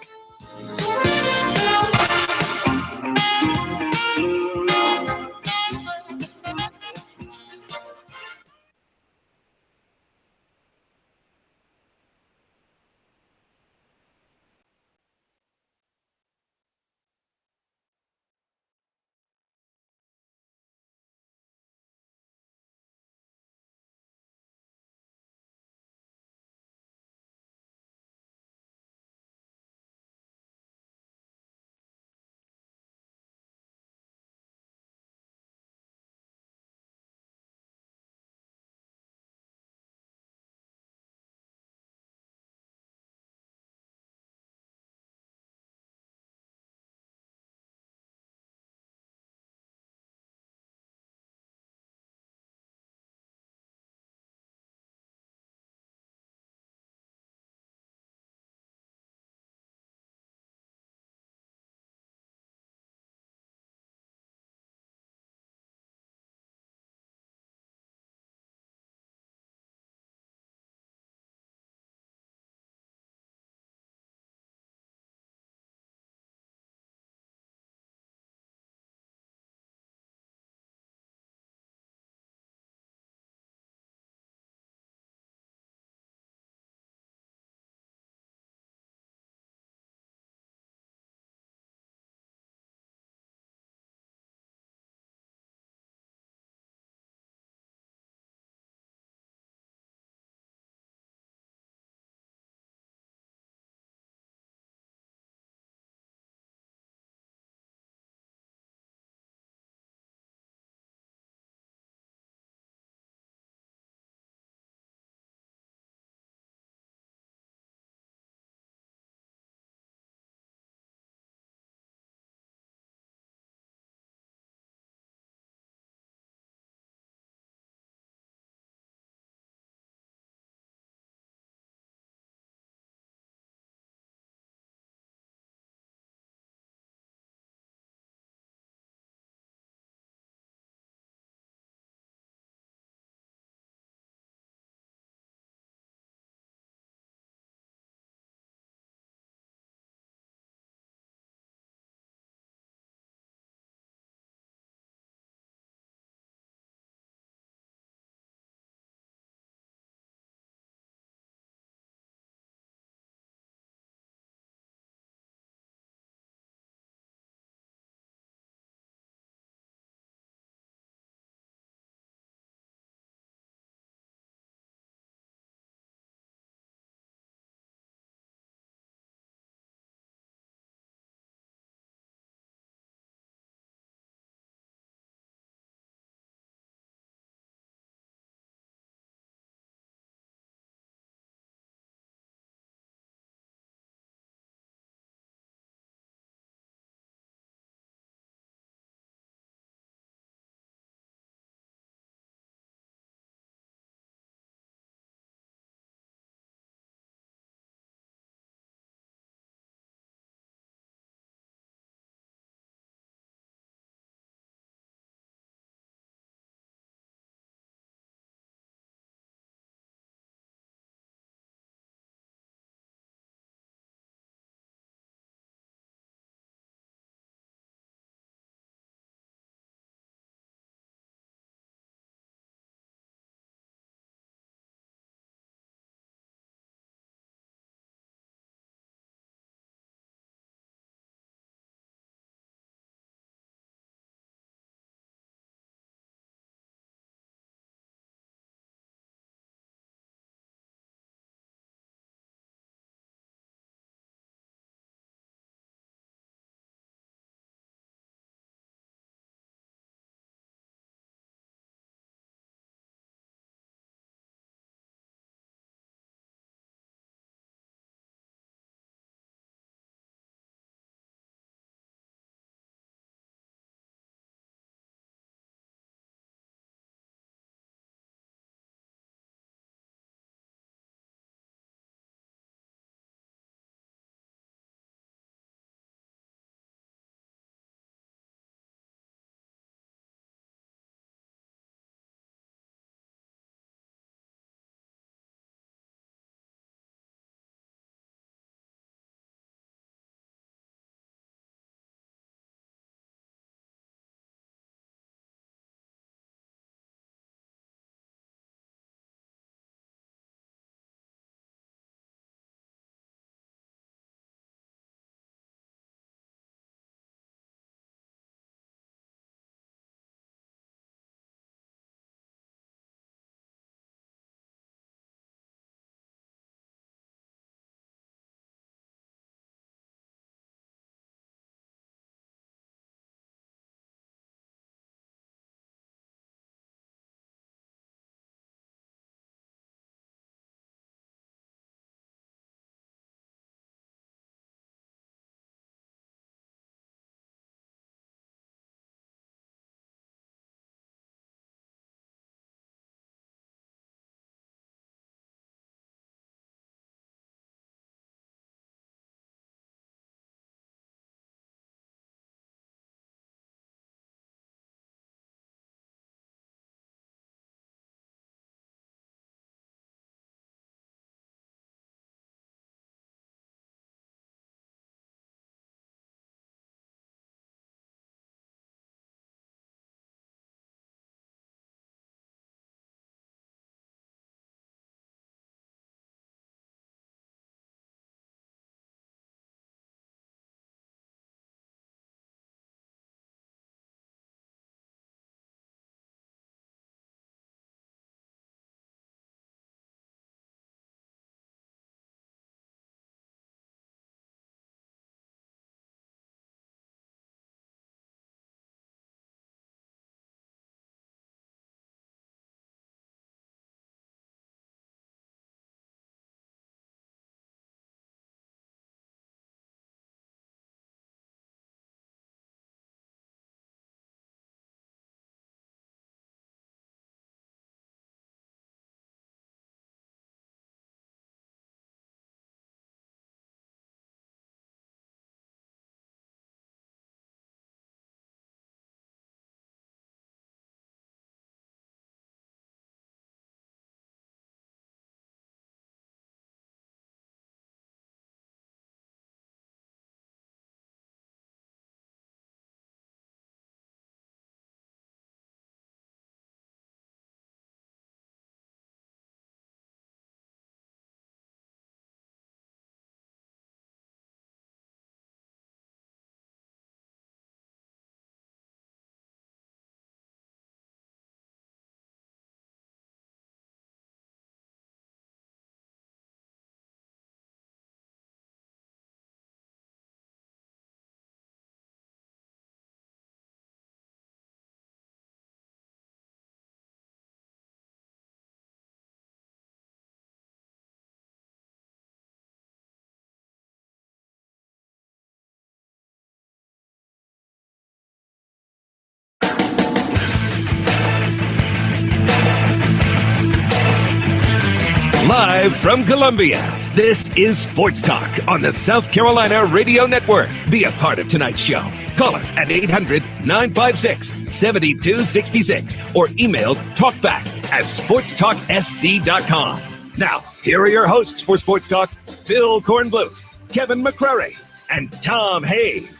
Live from Columbia, this is Sports Talk on the South Carolina Radio Network. Be a part of tonight's show. Call us at 800-956-7266 or email talkback@sportstalksc.com. Now, here are your hosts for Sports Talk, Phil Kornbluth, Kevin McCrary, and Tom Hayes.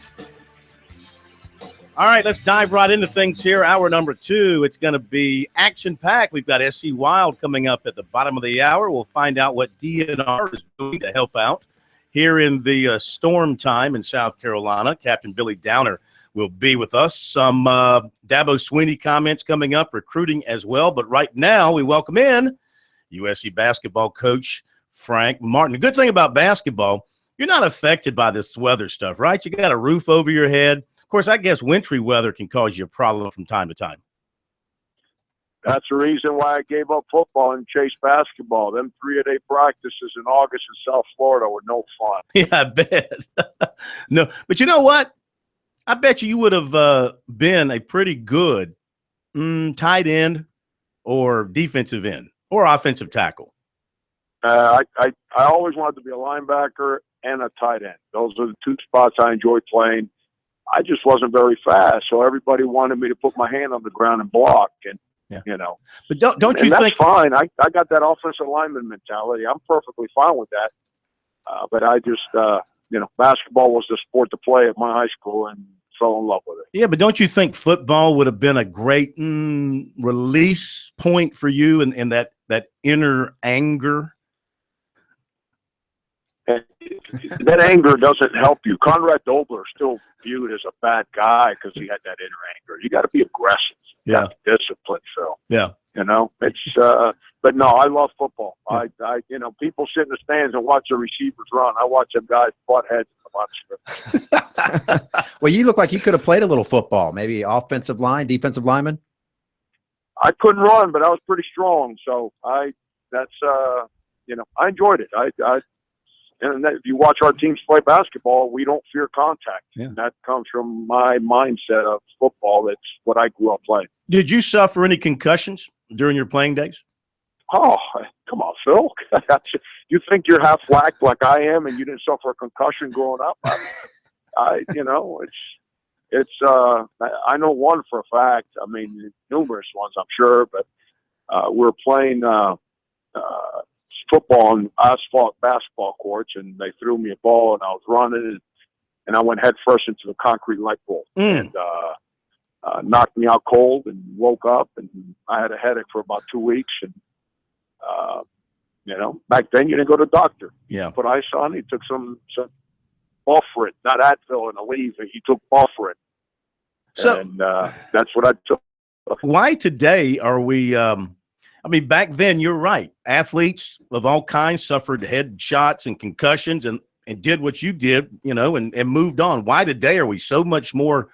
All right, let's dive right into things here. Hour number 2, it's going to be action-packed. We've got SC Wild coming up at the bottom of the hour. We'll find out what DNR is doing to help out here in the storm time in South Carolina. Captain Billy Downer will be with us. Some Dabo Swinney comments coming up, recruiting as well. But right now, we welcome in USC basketball coach Frank Martin. The good thing about basketball, you're not affected by this weather stuff, right? You got a roof over your head. Of course, I guess wintry weather can cause you a problem from time to time. That's the reason why I gave up football and chased basketball. Them 3-a-day practices in August in South Florida were no fun. Yeah, I bet. No, but you know what? I bet you would have been a pretty good tight end or defensive end or offensive tackle. I always wanted to be a linebacker and a tight end. Those are the two spots I enjoyed playing. I just wasn't very fast, so everybody wanted me to put my hand on the ground and block, and you know. But don't you think think? That's fine? I got that offensive lineman mentality. I'm perfectly fine with that. But I just, basketball was the sport to play at my high school, and fell in love with it. Yeah, but don't you think football would have been a great release point for you in that inner anger? And that anger doesn't help you. Conrad Dobler is still viewed as a bad guy because he had that inner anger. You got to be aggressive. You got to be disciplined, Phil. Yeah. You know, it's but no, I love football. I people sit in the stands and watch the receivers run. I watch them guys butt heads in the box. Well, you look like you could have played a little football, maybe offensive line, defensive lineman. I couldn't run, but I was pretty strong. So I enjoyed it. And if you watch our teams play basketball, we don't fear contact. Yeah. And that comes from my mindset of football. That's what I grew up playing. Did you suffer any concussions during your playing days? Oh, come on, Phil. You think you're half whacked like I am and you didn't suffer a concussion growing up? I know one for a fact. I mean, numerous ones, I'm sure, but we're playing football on asphalt basketball courts, and they threw me a ball, and I was running, and I went head first into the concrete light pole, and knocked me out cold, and woke up, and I had a headache for about 2 weeks, and back then you didn't go to the doctor. Yeah. Put ice on. He took some Buffering, not Advil and Aleve. He took Buffering, and that's what I took. Why today are we? Back then, you're right. Athletes of all kinds suffered head shots and concussions and did what you did, and moved on. Why today are we so much more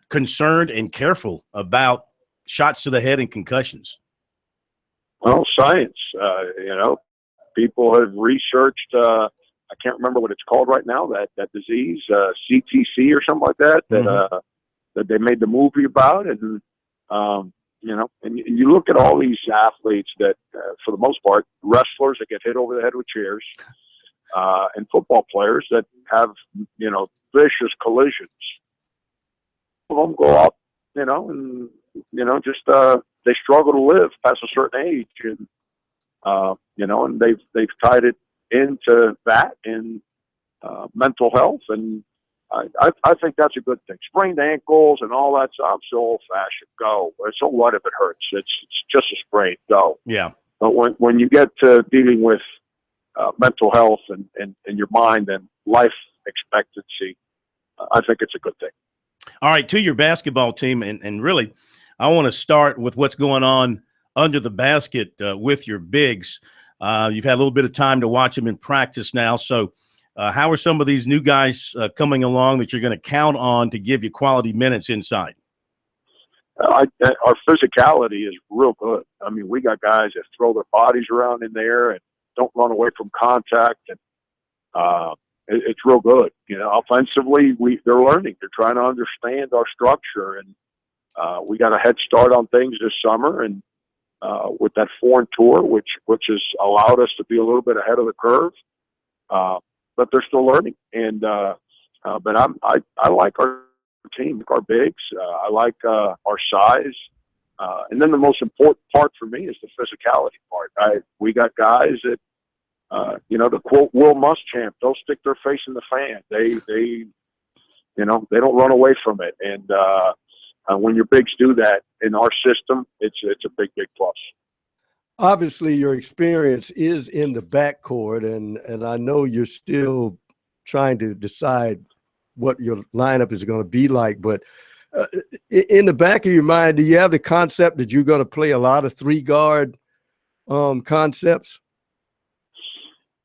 concerned and careful about shots to the head and concussions? Well, science. People have researched. I can't remember what it's called right now. That disease, CTC or something like that. That they made the movie about, and and you look at all these athletes that, for the most part, wrestlers that get hit over the head with chairs, and football players that have, vicious collisions. Some of them go up, and, they struggle to live past a certain age. And, and they've tied it into that and mental health. And I think that's a good thing. Sprained ankles and all that stuff, so old-fashioned. Go. So what if it hurts? It's just a sprain. Go. Yeah. But when you get to dealing with mental health and your mind and life expectancy, I think it's a good thing. All right, to your basketball team, and really, I want to start with what's going on under the basket with your bigs. You've had a little bit of time to watch them in practice now, so how are some of these new guys coming along that you're going to count on to give you quality minutes inside? Our physicality is real good. I mean, we got guys that throw their bodies around in there and don't run away from contact, and it's real good. Offensively, they're learning. They're trying to understand our structure, and we got a head start on things this summer, and with that foreign tour, which has allowed us to be a little bit ahead of the curve. But they're still learning. And but I like our team, our bigs. I like our size. And then the most important part for me is the physicality part. We got guys that, the quote Will Muschamp, they'll stick their face in the fan. They don't run away from it. And when your bigs do that in our system, it's a big plus. Obviously, your experience is in the backcourt, and I know you're still trying to decide what your lineup is going to be like. But in the back of your mind, do you have the concept that you're going to play a lot of three-guard concepts?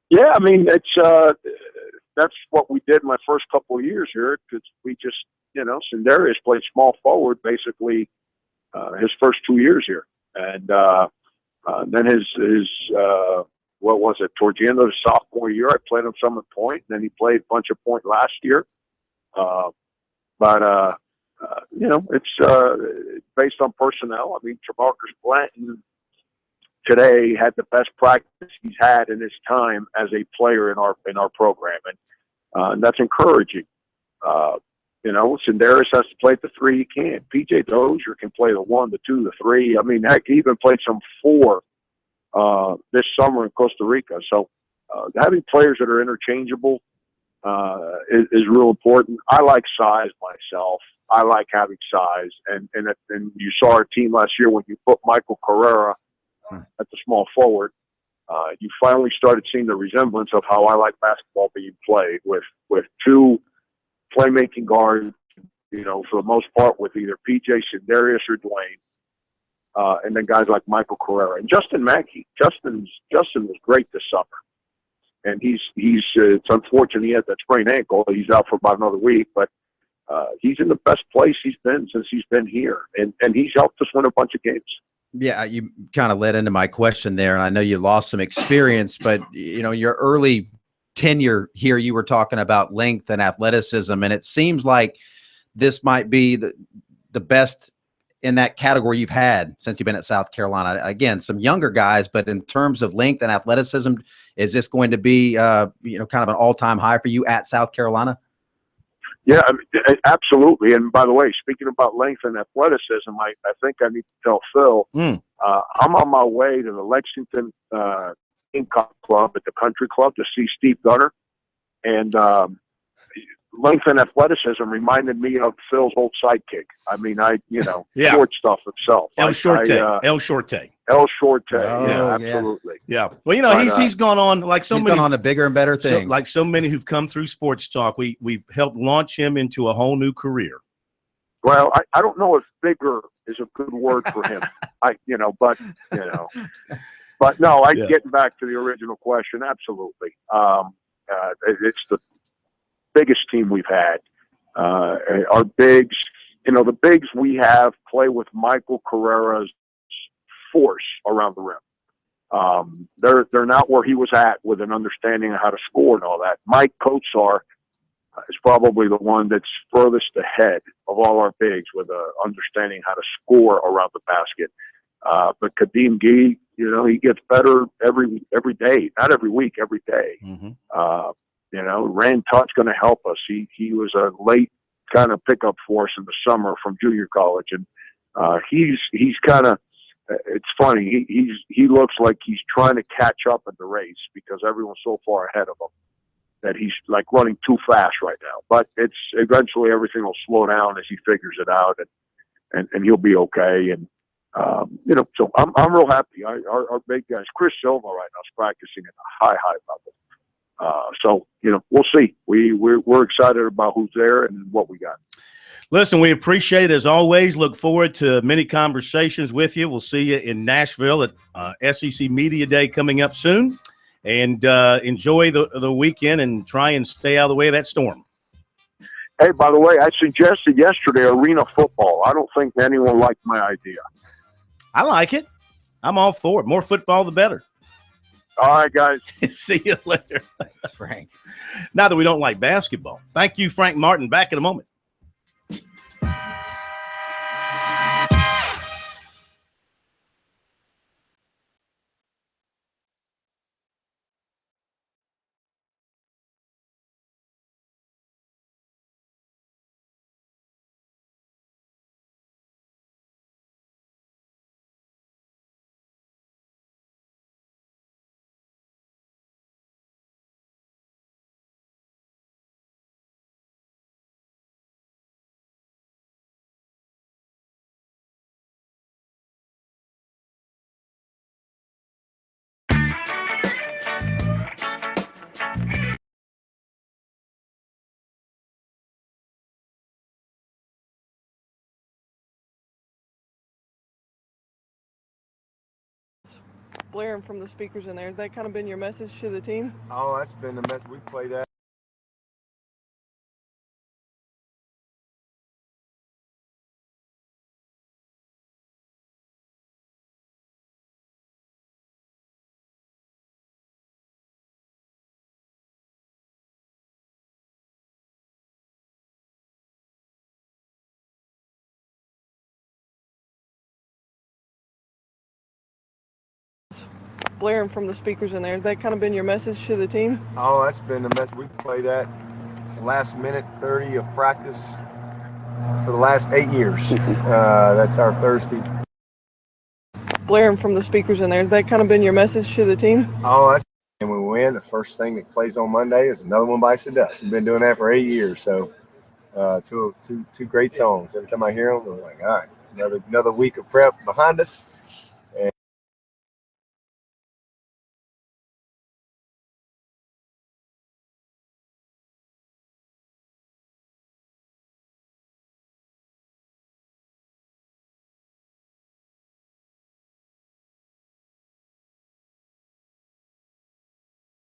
Yeah, I mean, that's what we did my first couple of years here, because we just, Sindarius played small forward basically his first 2 years here. And then his what was it, towards the end of the sophomore year, I played him some at point, and then he played a bunch of point last year. It's based on personnel. I mean, Tremarcus Blanton today had the best practice he's had in his time as a player in our program, and that's encouraging. Sindarius has to play the 3. He can't. PJ Dozier can play the 1, the 2, the 3. I mean, heck, he even played some 4 this summer in Costa Rica. So having players that are interchangeable is real important. I like size myself. I like having size, and you saw our team last year when you put Michael Carrera at the small forward. You finally started seeing the resemblance of how I like basketball being played with 2 playmaking guards, for the most part with either PJ, Sindarius, or Dwayne, and then guys like Michael Carrera and Justin Mackey. Justin was great this summer, and he's it's unfortunate he had that sprained ankle. He's out for about another week, but he's in the best place he's been since he's been here, and he's helped us win a bunch of games. Yeah, you kind of led into my question there, and I know you lost some experience, but your early tenure here, you were talking about length and athleticism, and it seems like this might be the best in that category you've had since you've been at South Carolina. Again, some younger guys, but in terms of length and athleticism, is this going to be kind of an all-time high for you at South Carolina? Yeah, absolutely. And by the way, speaking about length and athleticism, I think I need to tell Phil, I'm on my way to the Lexington Gamecock Club at the Country Club to see Steve Gunner. And length and athleticism reminded me of Phil's old sidekick. I mean, short stuff himself. El Shorte. Yeah, absolutely. Yeah. Well, he's gone on like so many. He's gone on to bigger and better things. Like so many who've come through Sports Talk, we've helped launch him into a whole new career. Well, I don't know if bigger is a good word for him. But no, getting back to the original question, absolutely. It's the biggest team we've had. Our bigs, the bigs we have play with Michael Carrera's force around the rim. They're not where he was at with an understanding of how to score and all that. Mike Kotsar is probably the one that's furthest ahead of all our bigs with understanding how to score around the basket. But Kadeem Gee, he gets better every day, not every week, every day. Rand Tutt's going to help us. He was a late kind of pickup for us in the summer from junior college, and he's kind of. It's funny. He looks like he's trying to catch up in the race because everyone's so far ahead of him that he's like running too fast right now. But it's eventually everything will slow down as he figures it out, and he'll be okay. And so I'm real happy. Our big guys, Chris Silva right now is practicing at a high level. So we'll see. We're excited about who's there and what we got. Listen, we appreciate it as always. Look forward to many conversations with you. We'll see you in Nashville at SEC Media Day coming up soon. And enjoy the weekend and try and stay out of the way of that storm. Hey, by the way, I suggested yesterday arena football. I don't think anyone liked my idea. I like it. I'm all for it. More football, the better. All right, guys. See you later. Thanks, Frank. Now that we don't like basketball. Thank you, Frank Martin. Back in a moment. blaring from the speakers in there. Has that kind of been your message to the team? Oh, that's been the message. We play that. Blaring from the speakers in there. Has that kind of been your message to the team? Oh, that's been the message. We play that last minute 30 of practice for the last 8 years. That's our Thursday. Blaring from the speakers in there. Has that kind of been your message to the team? Oh, that's and we win. The first thing that plays on Monday is Another One Bites the Dust. We've been doing that for 8 years. So two great songs. Every time I hear them, I'm like, all right, another week of prep behind us.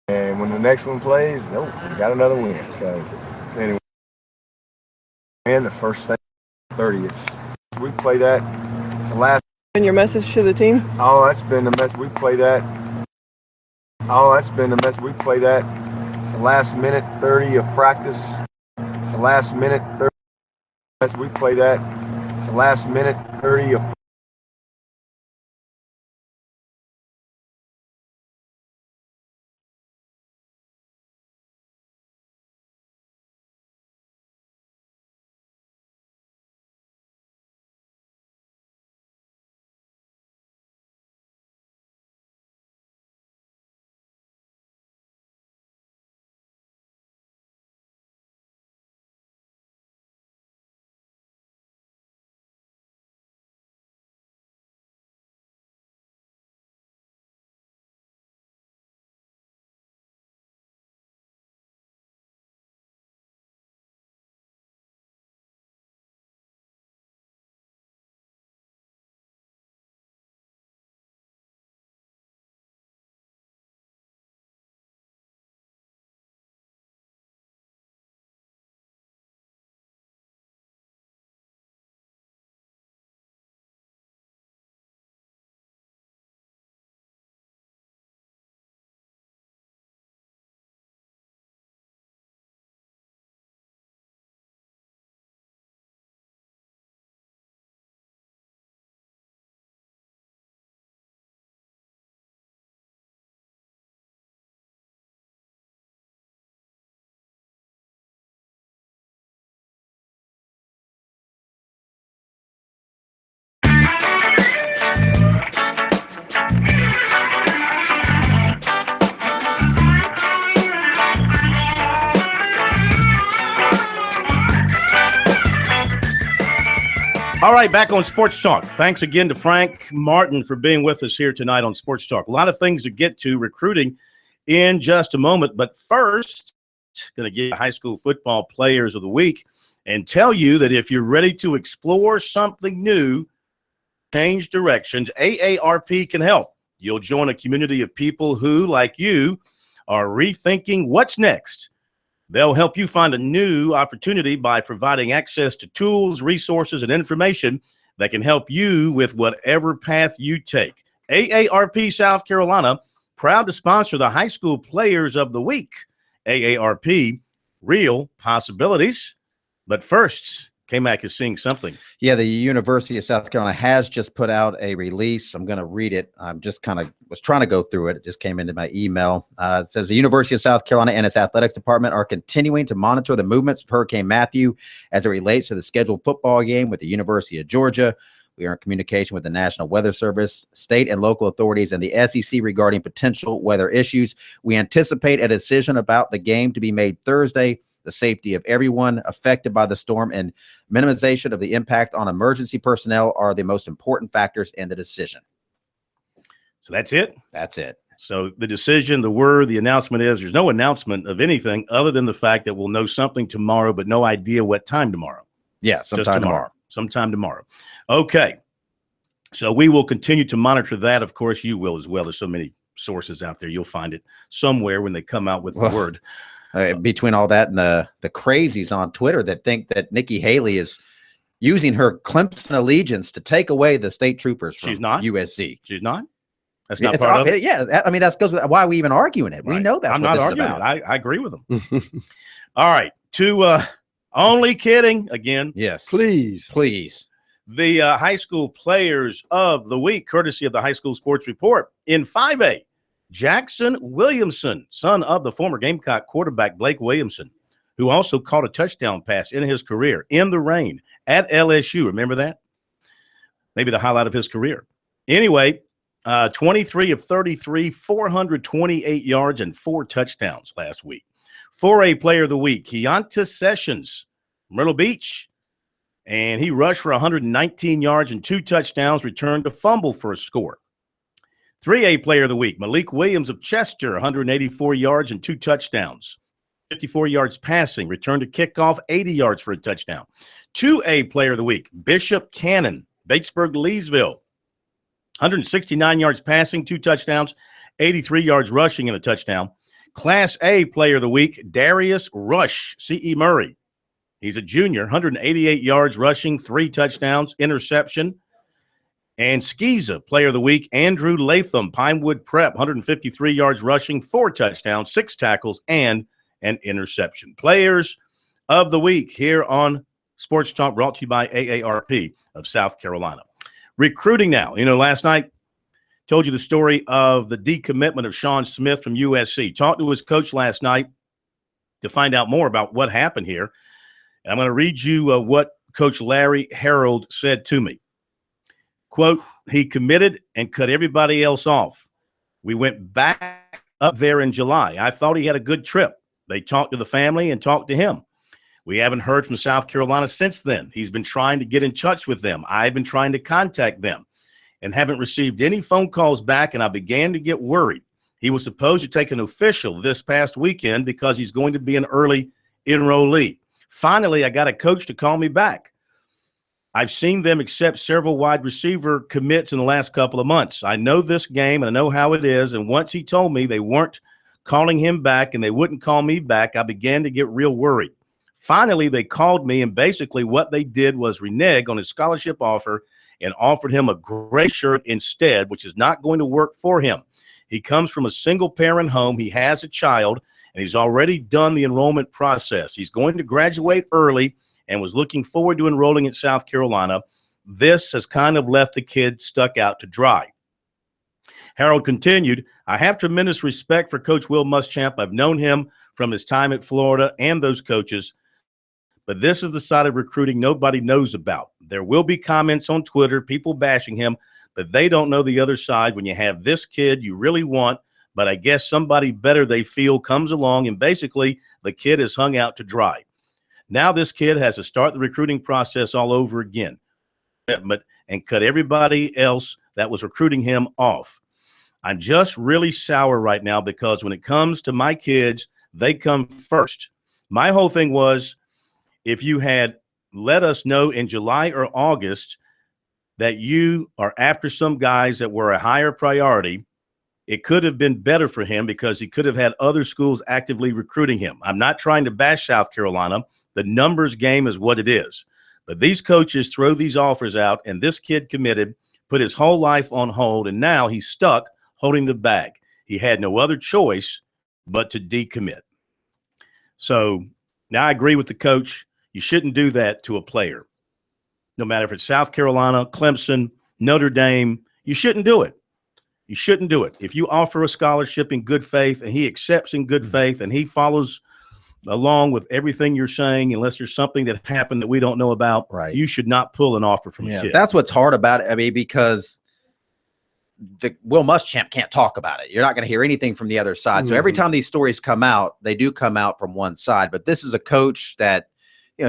And when the next one plays, nope, we got another win. So anyway, and the first thing 30th. We play that last. And your message to the team? Oh, that's been the message. We play that. Oh, that's been the message. We play that the last minute 30 of practice. The last minute 30. We play that the last minute 30 of. All right, back on Sports Talk. Thanks again to Frank Martin for being with us here tonight on Sports Talk. A lot of things to get to, recruiting in just a moment. But first, going to give high school football players of the week and tell you that if you're ready to explore something new, change directions, AARP can help. You'll join a community of people who, like you, are rethinking what's next. They'll help you find a new opportunity by providing access to tools, resources, and information that can help you with whatever path you take. AARP South Carolina, proud to sponsor the High School Players of the Week. AARP, real possibilities. But first, K-Mac is seeing something. Yeah, the University of South Carolina has just put out a release. I'm going to read it. I'm just was trying to go through it. It just came into my email. It says the University of South Carolina and its athletics department are continuing to monitor the movements of Hurricane Matthew as it relates to the scheduled football game with the University of Georgia. We are in communication with the National Weather Service, state and local authorities, and the SEC regarding potential weather issues. We anticipate a decision about the game to be made Thursday. The safety of everyone affected by the storm and minimization of the impact on emergency personnel are the most important factors in the decision. So that's it? That's it. So the decision, the word, the announcement is there's no announcement of anything other than the fact that we'll know something tomorrow, but no idea what time tomorrow. Yeah, sometime tomorrow. Sometime tomorrow. Okay. So we will continue to monitor that. Of course, you will as well. There's so many sources out there. You'll find it somewhere when they come out with the word. Between all that and the crazies on Twitter that think that Nikki Haley is using her Clemson allegiance to take away the state troopers from USC. She's not? That's not part of it? Yeah, I mean, that goes with why are we even arguing it? Right. We know that's I'm what not this arguing is about. it. I agree with them. All right. Only kidding again. Yes. Please. The high school players of the week, courtesy of the High School Sports Report. In 5A, Jackson Williamson, son of the former Gamecock quarterback Blake Williamson, who also caught a touchdown pass in his career in the rain at LSU. Remember that? Maybe the highlight of his career. Anyway, 23 of 33, 428 yards and 4 touchdowns last week. 4A player of the week, Keonta Sessions, Myrtle Beach. And he rushed for 119 yards and 2 touchdowns, returned a fumble for a score. 3A player of the week, Malik Williams of Chester, 184 yards and 2 touchdowns. 54 yards passing, returned a kickoff, 80 yards for a touchdown. 2A player of the week, Bishop Cannon, Batesburg, Leesville, 169 yards passing, 2 touchdowns, 83 yards rushing and a touchdown. Class A player of the week, Darius Rush, C.E. Murray. He's a junior, 188 yards rushing, 3 touchdowns, interception. And Skeeza, player of the week, Andrew Latham, Pinewood Prep, 153 yards rushing, 4 touchdowns, 6 tackles, and an interception. Players of the week here on Sports Talk, brought to you by AARP of South Carolina. Recruiting now. Last night, told you the story of the decommitment of Sean Smith from USC. Talked to his coach last night to find out more about what happened here. And I'm going to read you what Coach Larry Harold said to me. Quote, he committed and cut everybody else off. We went back up there in July. I thought he had a good trip. They talked to the family and talked to him. We haven't heard from South Carolina since then. He's been trying to get in touch with them. I've been trying to contact them and haven't received any phone calls back, and I began to get worried. He was supposed to take an official this past weekend because he's going to be an early enrollee. Finally, I got a coach to call me back. I've seen them accept several wide receiver commits in the last couple of months. I know this game and I know how it is, and once he told me they weren't calling him back and they wouldn't call me back, I began to get real worried. Finally, they called me, and basically what they did was renege on his scholarship offer and offered him a gray shirt instead, which is not going to work for him. He comes from a single-parent home. He has a child, and he's already done the enrollment process. He's going to graduate early and was looking forward to enrolling at South Carolina. This has kind of left the kid stuck out to dry. Harold continued, I have tremendous respect for Coach Will Muschamp. I've known him from his time at Florida and those coaches. But this is the side of recruiting nobody knows about. There will be comments on Twitter, people bashing him, but they don't know the other side when you have this kid you really want, but I guess somebody better they feel comes along, and basically the kid is hung out to dry. Now this kid has to start the recruiting process all over again and cut everybody else that was recruiting him off. I'm just really sour right now because when it comes to my kids, they come first. My whole thing was, if you had let us know in July or August that you are after some guys that were a higher priority, it could have been better for him because he could have had other schools actively recruiting him. I'm not trying to bash South Carolina. The numbers game is what it is. But these coaches throw these offers out, and this kid committed, put his whole life on hold, and now he's stuck holding the bag. He had no other choice but to decommit. So now I agree with the coach. You shouldn't do that to a player. No matter if it's South Carolina, Clemson, Notre Dame, you shouldn't do it. You shouldn't do it. If you offer a scholarship in good faith and he accepts in good faith and he follows along with everything you're saying, unless there's something that happened that we don't know about, right, you should not pull an offer from a kid. That's what's hard about it. I mean, because Will Muschamp can't talk about it. You're not going to hear anything from the other side. So every time these stories come out, they do come out from one side. But this is a coach that,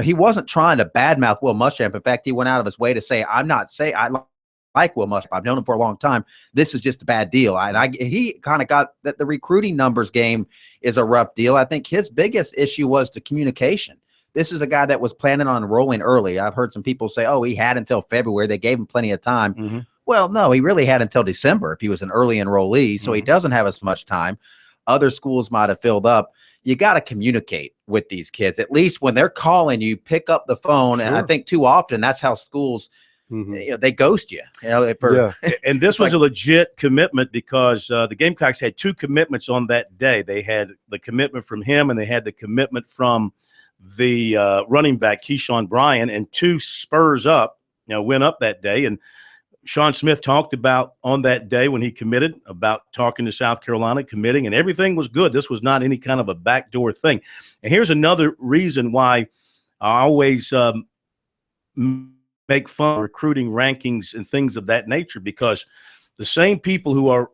he wasn't trying to badmouth Will Muschamp. In fact, he went out of his way to say, I like Will Muschamp. I've known him for a long time. This is just a bad deal. He kind of got that the recruiting numbers game is a rough deal. I think his biggest issue was the communication. This is a guy that was planning on enrolling early. I've heard some people say, oh, he had until February. They gave him plenty of time. Well, no, he really had until December if he was an early enrollee, so he doesn't have as much time. Other schools might have filled up. You got to communicate with these kids. At least when they're calling you, pick up the phone. And I think too often that's how schools, they ghost you. And this was a legit commitment because the Gamecocks had 2 commitments on that day. They had the commitment from him, and they had the commitment from the running back, Keyshawn Bryan, and 2 spurs up, went up that day. And Sean Smith talked about on that day when he committed about talking to South Carolina, committing, and everything was good. This was not any kind of a backdoor thing. And here's another reason why I always make fun of recruiting rankings and things of that nature, because the same people who are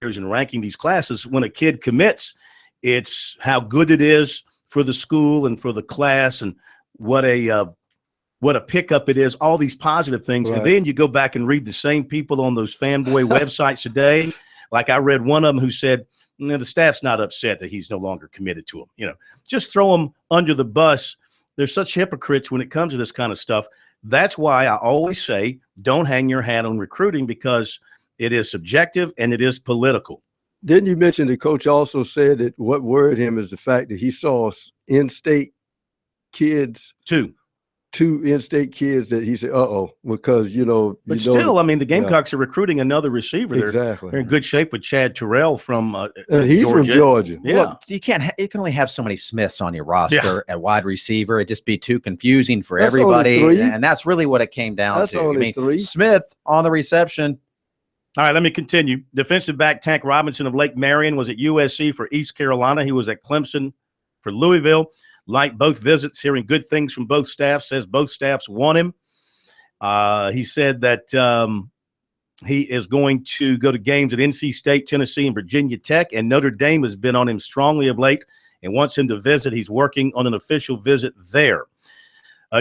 and ranking these classes, when a kid commits, it's how good it is for the school and for the class and what a pickup it is, all these positive things. Right. And then you go back and read the same people on those fanboy websites today. Like I read one of them who said, the staff's not upset that he's no longer committed to him. Just throw him under the bus. They're such hypocrites when it comes to this kind of stuff. That's why I always say, don't hang your hat on recruiting, because it is subjective and it is political. Didn't you mention the coach also said that what worried him is the fact that he saw in-state kids, two in-state kids, that he said, because, But still, I mean, the Gamecocks are recruiting another receiver. Exactly. They're in good shape with Chad Terrell from and he's Georgia. from Georgia. Yeah. Well, you can only have so many Smiths on your roster at wide receiver. It'd just be too confusing for everybody. And that's really what it came down to. Only 3. Smith on the reception. All right, let me continue. Defensive back Tank Robinson of Lake Marion was at USC for East Carolina. He was at Clemson for Louisville. Liked both visits, hearing good things from both staffs, says both staffs want him. He said that he is going to go to games at NC State, Tennessee, and Virginia Tech, and Notre Dame has been on him strongly of late and wants him to visit. He's working on an official visit there.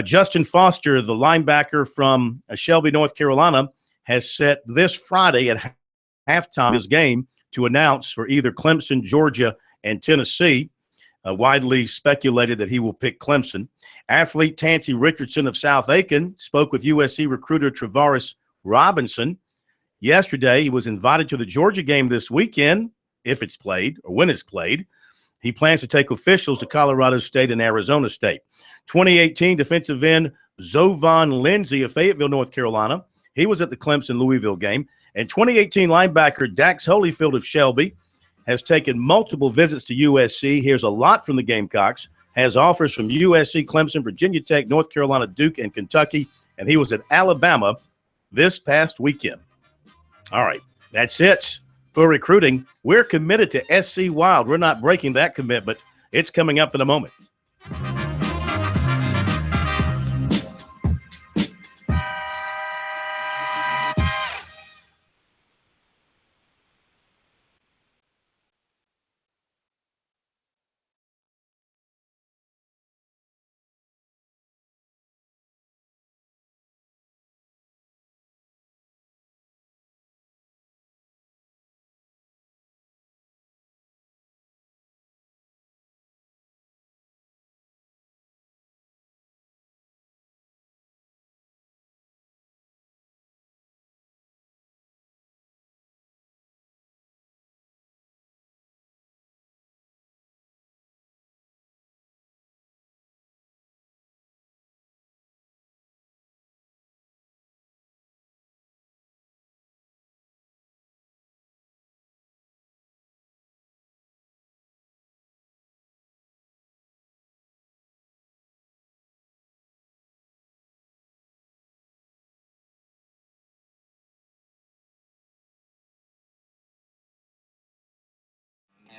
Justin Foster, the linebacker from Shelby, North Carolina, has set this Friday at halftime his game to announce for either Clemson, Georgia, and Tennessee. Widely speculated that he will pick Clemson. Athlete Tansy Richardson of South Aiken spoke with USC recruiter Travaris Robinson yesterday. He was invited to the Georgia game this weekend, if it's played or when it's played. He plans to take officials to Colorado State and Arizona State. 2018 defensive end Zovan Lindsay of Fayetteville, North Carolina. He was at the Clemson-Louisville game. And 2018 linebacker Dax Holyfield of Shelby has taken multiple visits to USC. Here's a lot from the Gamecocks. Has offers from USC, Clemson, Virginia Tech, North Carolina, Duke, and Kentucky. And he was at Alabama this past weekend. All right, that's it for recruiting. We're committed to SC Wild. We're not breaking that commitment. It's coming up in a moment.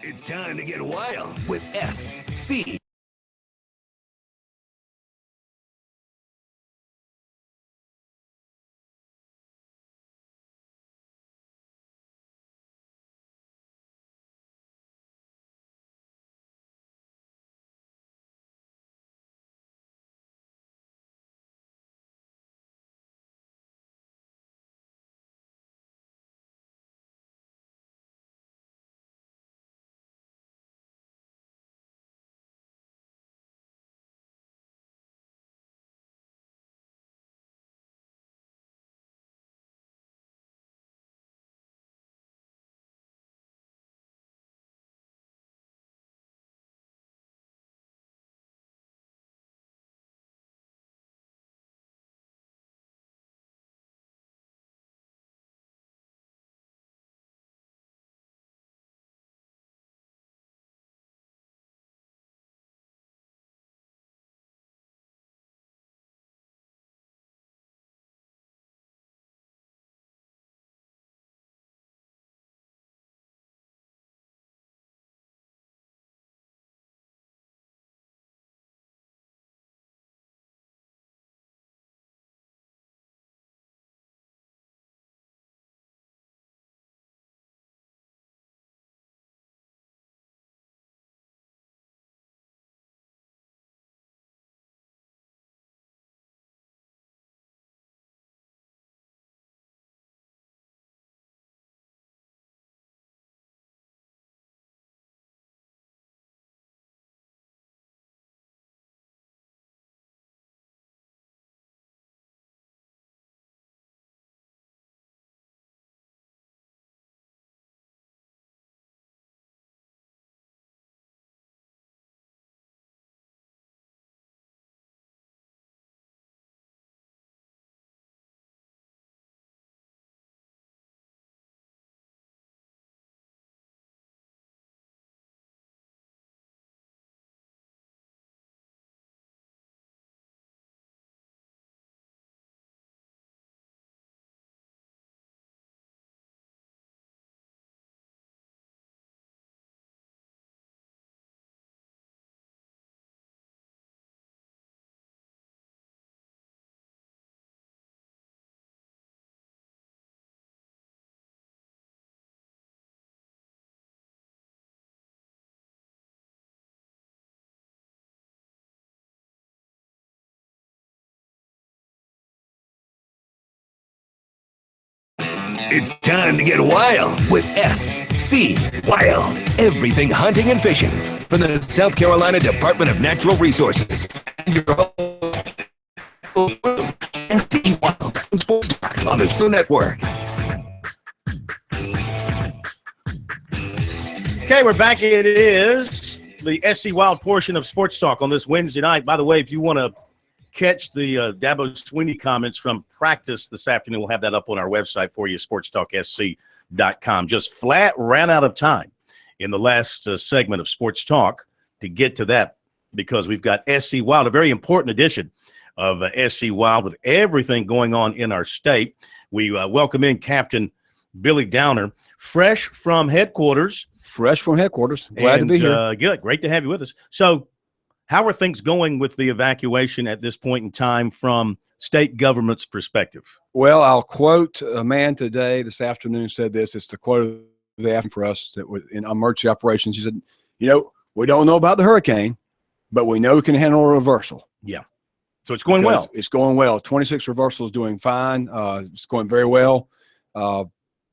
It's time to get wild with SC It's time to get wild with SC Wild. Everything hunting and fishing from the South Carolina Department of Natural Resources. And your host, SC Wild Sports Talk on the SC Network. Okay, we're back. It is the SC Wild portion of Sports Talk on this Wednesday night. By the way, if you want to catch the Dabo Sweeney comments from practice this afternoon, we'll have that up on our website for you, sportstalksc.com. Just flat ran out of time in the last segment of Sports Talk to get to that because we've got SC Wild, a very important edition of SC Wild with everything going on in our state. We welcome in Captain Billy Downer, fresh from headquarters. Fresh from headquarters. Glad to be here. Good. Great to have you with us. So how are things going with the evacuation at this point in time from state government's perspective? Well, I'll quote a man today, this afternoon, said this. It's the quote of the afternoon for us that was in emergency operations. He said, we don't know about the hurricane, but we know we can handle a reversal. Yeah. So it's going well. It's going well. 26 reversal is doing fine. It's going very well.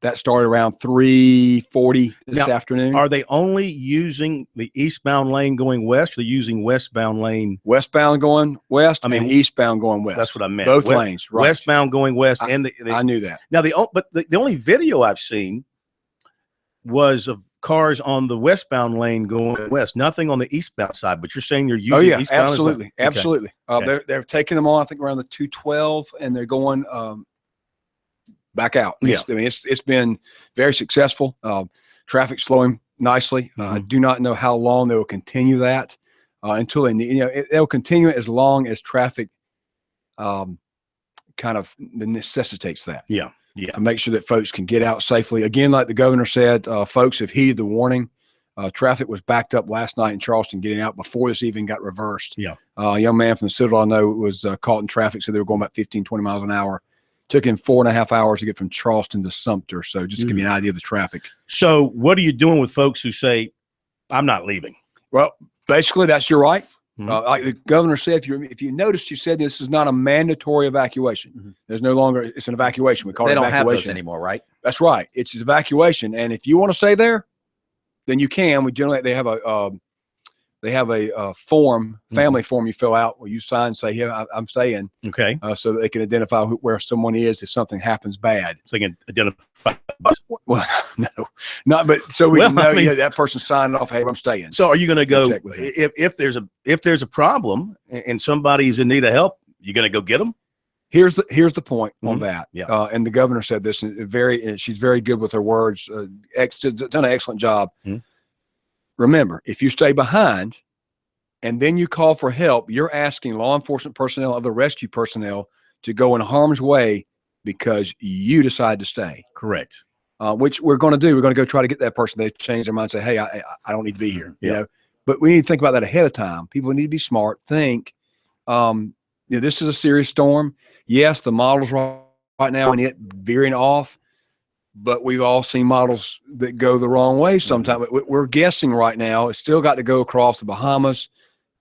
That started around 3:40 this afternoon. Are they only using the eastbound lane going west, or are they using westbound lane? Westbound going west, and eastbound going west. That's what I meant. Both lanes, right. Westbound going west. I knew that. Now, the only video I've seen was of cars on the westbound lane going west, nothing on the eastbound side, but you're saying they're using eastbound as well? Absolutely. Okay. They're taking them on, I think, around the 212, and they're going back out. Yeah. It's been very successful. Traffic's flowing nicely. I do not know how long they will continue that until they'll continue it as long as traffic kind of necessitates that. Yeah. To make sure that folks can get out safely. Again, like the governor said, folks have heeded the warning. Traffic was backed up last night in Charleston getting out before this even got reversed. Yeah. A young man from the Citadel I know was caught in traffic, so they were going about 15, 20 miles an hour. Took him 4.5 hours to get from Charleston to Sumter. So just to give you an idea of the traffic. So what are you doing with folks who say, I'm not leaving? Well, basically that's your right. Like the governor said, if you noticed, you said this is not a mandatory evacuation. There's no longer, it's an evacuation. We call it evacuation. They don't have those anymore, right? That's right. It's evacuation. And if you want to stay there, then you can. We generally, they have a form, family form you fill out where you sign and say, yeah, I'm staying. Okay. So that they can identify where someone is if something happens bad. So they can identify. Well, no, not, but so we can know, that person signed off, hey, I'm staying. So are you going to go, if there's a problem and somebody's in need of help, you're going to go get them? Here's the point on that. Yeah. And the governor said this, and she's very good with her words. Done an excellent job. Remember, if you stay behind and then you call for help, you're asking law enforcement personnel, other rescue personnel to go in harm's way because you decide to stay. Correct. Which we're going to do. We're going to go try to get that person. They change their mind and say, hey, I don't need to be here. You know, but we need to think about that ahead of time. People need to be smart. Think, this is a serious storm. Yes, the models right now and it veering off. But we've all seen models that go the wrong way sometimes. We're guessing right now. It's still got to go across the Bahamas,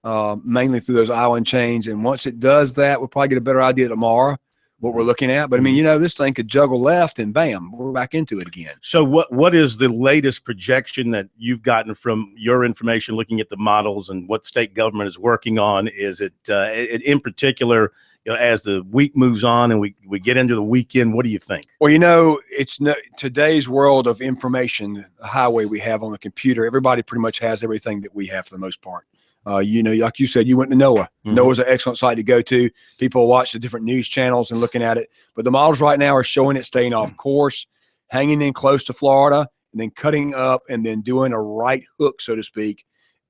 mainly through those island chains. And once it does that, we'll probably get a better idea tomorrow what we're looking at. But, I mean, this thing could juggle left and bam, we're back into it again. So what is the latest projection that you've gotten from your information looking at the models and what state government is working on? Is it in particular – as the week moves on and we get into the weekend, what do you think? Well, it's today's world of information, the highway we have on the computer, everybody pretty much has everything that we have for the most part. Like you said, you went to NOAA. NOAA's an excellent site to go to. People watch the different news channels and looking at it. But the models right now are showing it staying off course, hanging in close to Florida, and then cutting up and then doing a right hook, so to speak,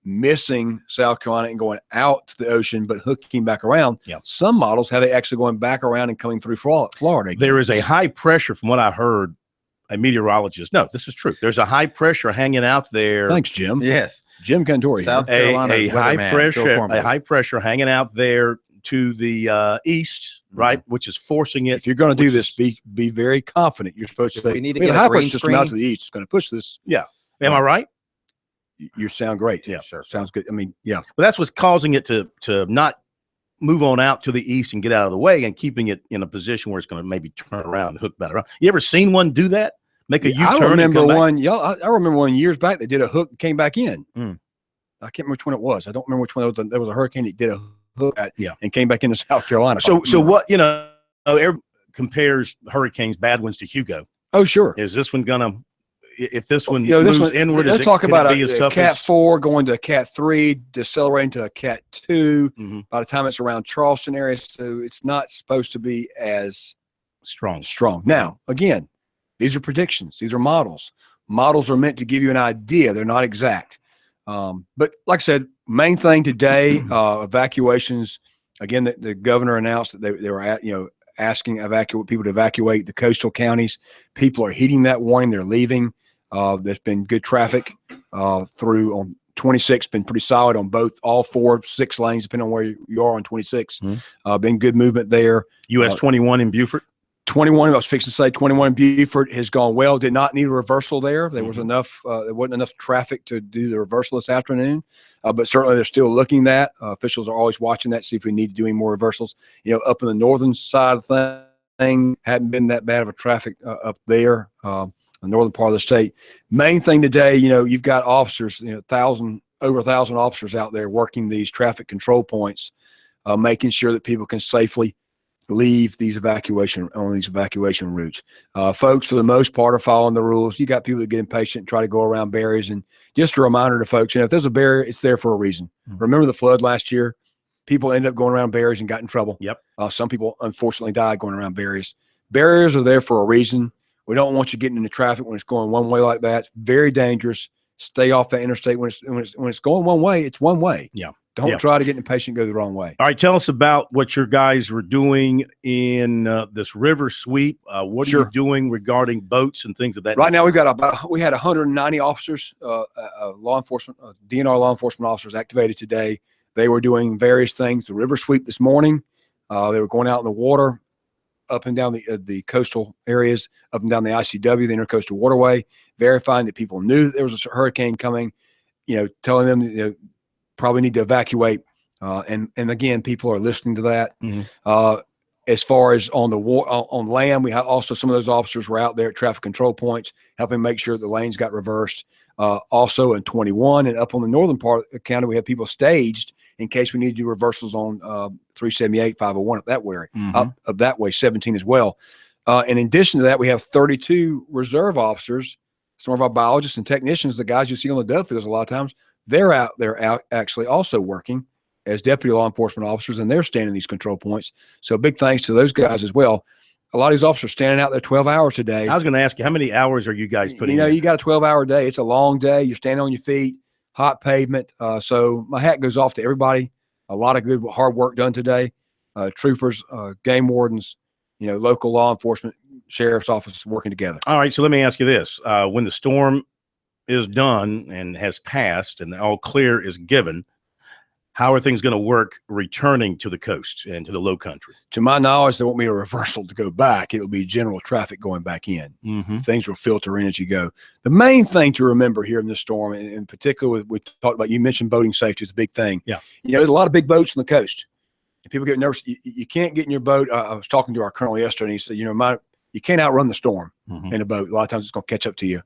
missing South Carolina and going out to the ocean, but hooking back around. Yeah. Some models have it actually going back around and coming through Florida again. There is a high pressure, from what I heard, a meteorologist. No, this is true. There's a high pressure hanging out there. Thanks, Jim. Yes. Jim Cantori. South Carolina. A high pressure hanging out there to the east, right, which is forcing it. If you're going to do this, be very confident. You're supposed to say, we need to get a a high green pressure system out to the east. It's going to push this. Yeah. Am I right? You sound great. Yeah, sure. Sounds good. I mean, yeah. But that's what's causing it to not move on out to the east and get out of the way, and keeping it in a position where it's going to maybe turn around and hook back around. You ever seen one do that? Make a U-turn? I remember one. I remember one years back. They did a hook and came back in. I can't remember which one it was. I don't remember which one. There was a hurricane that did a hook at, and came back into South Carolina. So what, everybody compares hurricanes, bad ones, to Hugo. Oh, sure. Is this one gonna? If this one moves inward, let's talk about a Cat 4 going to a Cat 3, decelerating to a Cat 2. By the time it's around Charleston area, so it's not supposed to be as strong. Now, again, these are predictions. These are models. Models are meant to give you an idea. They're not exact. But like I said, main thing today, evacuations. Again, the governor announced that they were asking people to evacuate the coastal counties. People are heeding that warning. They're leaving. There's been good traffic through on 26. Been pretty solid on all 4, 6 lanes, depending on where you are on 26. Been good movement there. US 21 in Beaufort. 21, I was fixing to say 21 Beaufort has gone well. Did not need a reversal there. There was enough. There wasn't enough traffic to do the reversal this afternoon, but certainly they're still looking at that. Officials are always watching that, see if we need to do any more reversals. Up in the northern side of the thing, hadn't been that bad of a traffic up there, the northern part of the state. Main thing today, you've got officers, over 1,000 officers out there working these traffic control points, making sure that people can safely leave these evacuation routes. Folks, for the most part, are following the rules. You got people that get impatient and try to go around barriers. And just a reminder to folks, if there's a barrier, it's there for a reason. Remember the flood last year? People ended up going around barriers and got in trouble. Yep. Some people unfortunately died going around barriers. Barriers are there for a reason. We don't want you getting into traffic when it's going one way like that. It's very dangerous. Stay off the interstate when it's going one way. It's one way. Yeah. Don't try to get impatient, go the wrong way. All right, tell us about what your guys were doing in this river sweep. What are you doing regarding boats and things of that nature? Right now, we had 190 officers, law enforcement, DNR law enforcement officers activated today. They were doing various things. The river sweep this morning, they were going out in the water, up and down the coastal areas, up and down the ICW, the Intercoastal Waterway, verifying that people knew that there was a hurricane coming. Telling them probably need to evacuate. And again, people are listening to that. As far as on land, we have also some of those officers were out there at traffic control points, helping make sure the lanes got reversed. Also in 21 and up on the northern part of the county, we have people staged in case we need to do reversals on 378, 501 up that way, 17 as well. In addition to that, we have 32 reserve officers, some of our biologists and technicians, the guys you see on the dove fields a lot of times. They're out there actually also working as deputy law enforcement officers, and they're standing these control points. So big thanks to those guys as well. A lot of these officers standing out there 12 hours a day. I was going to ask you, how many hours are you guys putting in? You got a 12-hour day. It's a long day. You're standing on your feet, hot pavement. So my hat goes off to everybody. A lot of good, hard work done today. Troopers, game wardens, local law enforcement, sheriff's office working together. All right, so let me ask you this. When the storm is done and has passed and the all clear is given, how are things going to work returning to the coast and to the low country? To my knowledge, there won't be a reversal to go back. It'll be general traffic going back in. Things will filter in as you go. The main thing to remember here in this storm, and in particular, we talked about, you mentioned boating safety is a big thing. Yeah. There's a lot of big boats on the coast. And people get nervous. You can't get in your boat. I was talking to our colonel yesterday, and he said, you can't outrun the storm in a boat. A lot of times it's going to catch up to you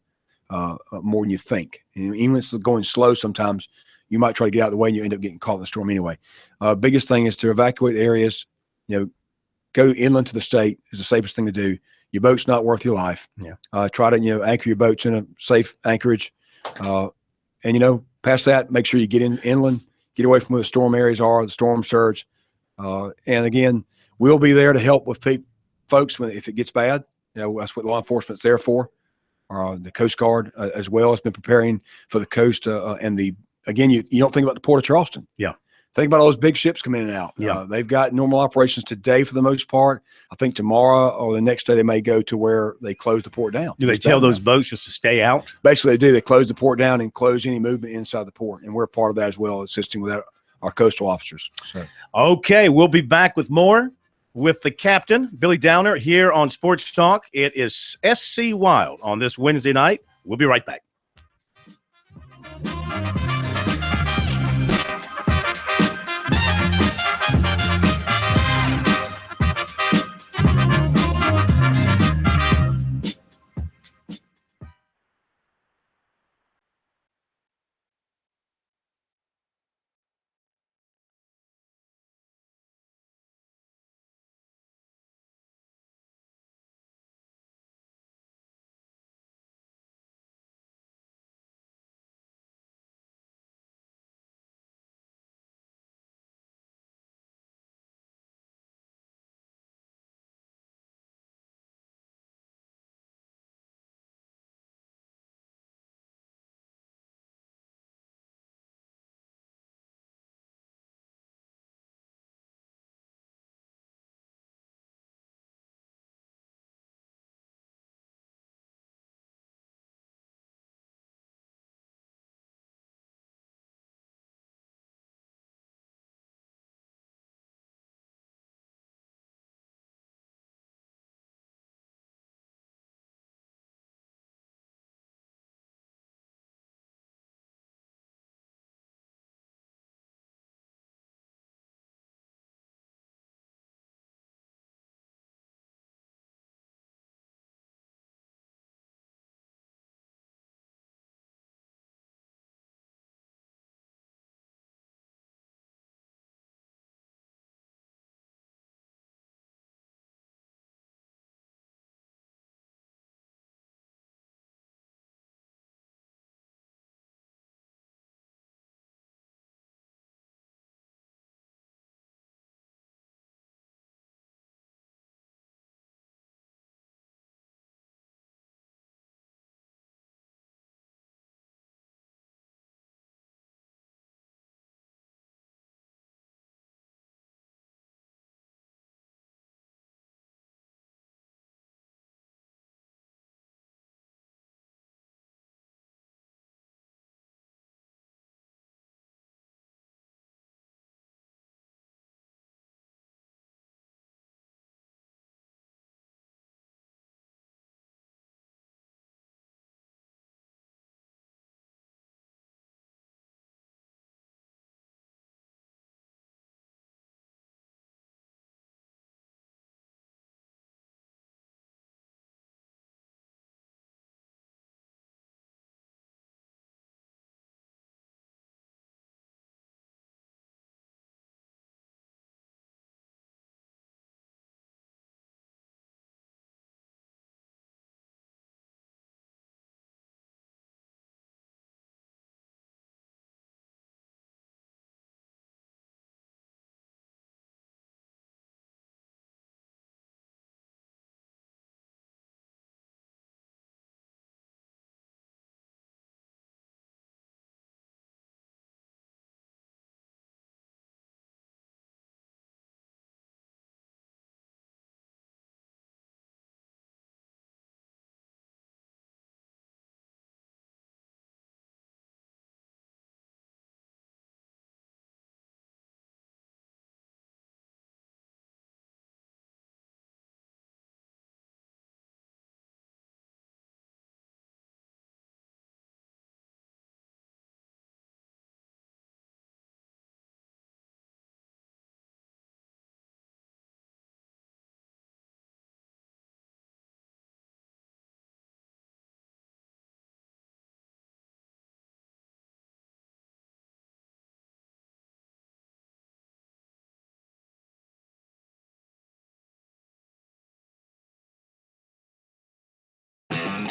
more than you think. And even if it's going slow sometimes, you might try to get out of the way and you end up getting caught in the storm anyway. Biggest thing is to evacuate the areas, go inland to the state is the safest thing to do. Your boat's not worth your life. Yeah. Try to, anchor your boats in a safe anchorage. And, past that, make sure you get inland, get away from where the storm areas are, the storm surge. And again, we'll be there to help with folks if it gets bad. That's what law enforcement's there for. The Coast Guard as well has been preparing for the coast Again, you don't think about the Port of Charleston. Yeah. Think about all those big ships coming in and out. Yeah. They've got normal operations today for the most part. I think tomorrow or the next day they may go to where they close the port down. Do they tell those boats just to stay out? Basically, they do. They close the port down and close any movement inside the port. And we're part of that as well, assisting with our coastal officers. So. Okay, we'll be back with more with the captain, Billy Downer, here on Sports Talk. It is SC Wild on this Wednesday night. We'll be right back.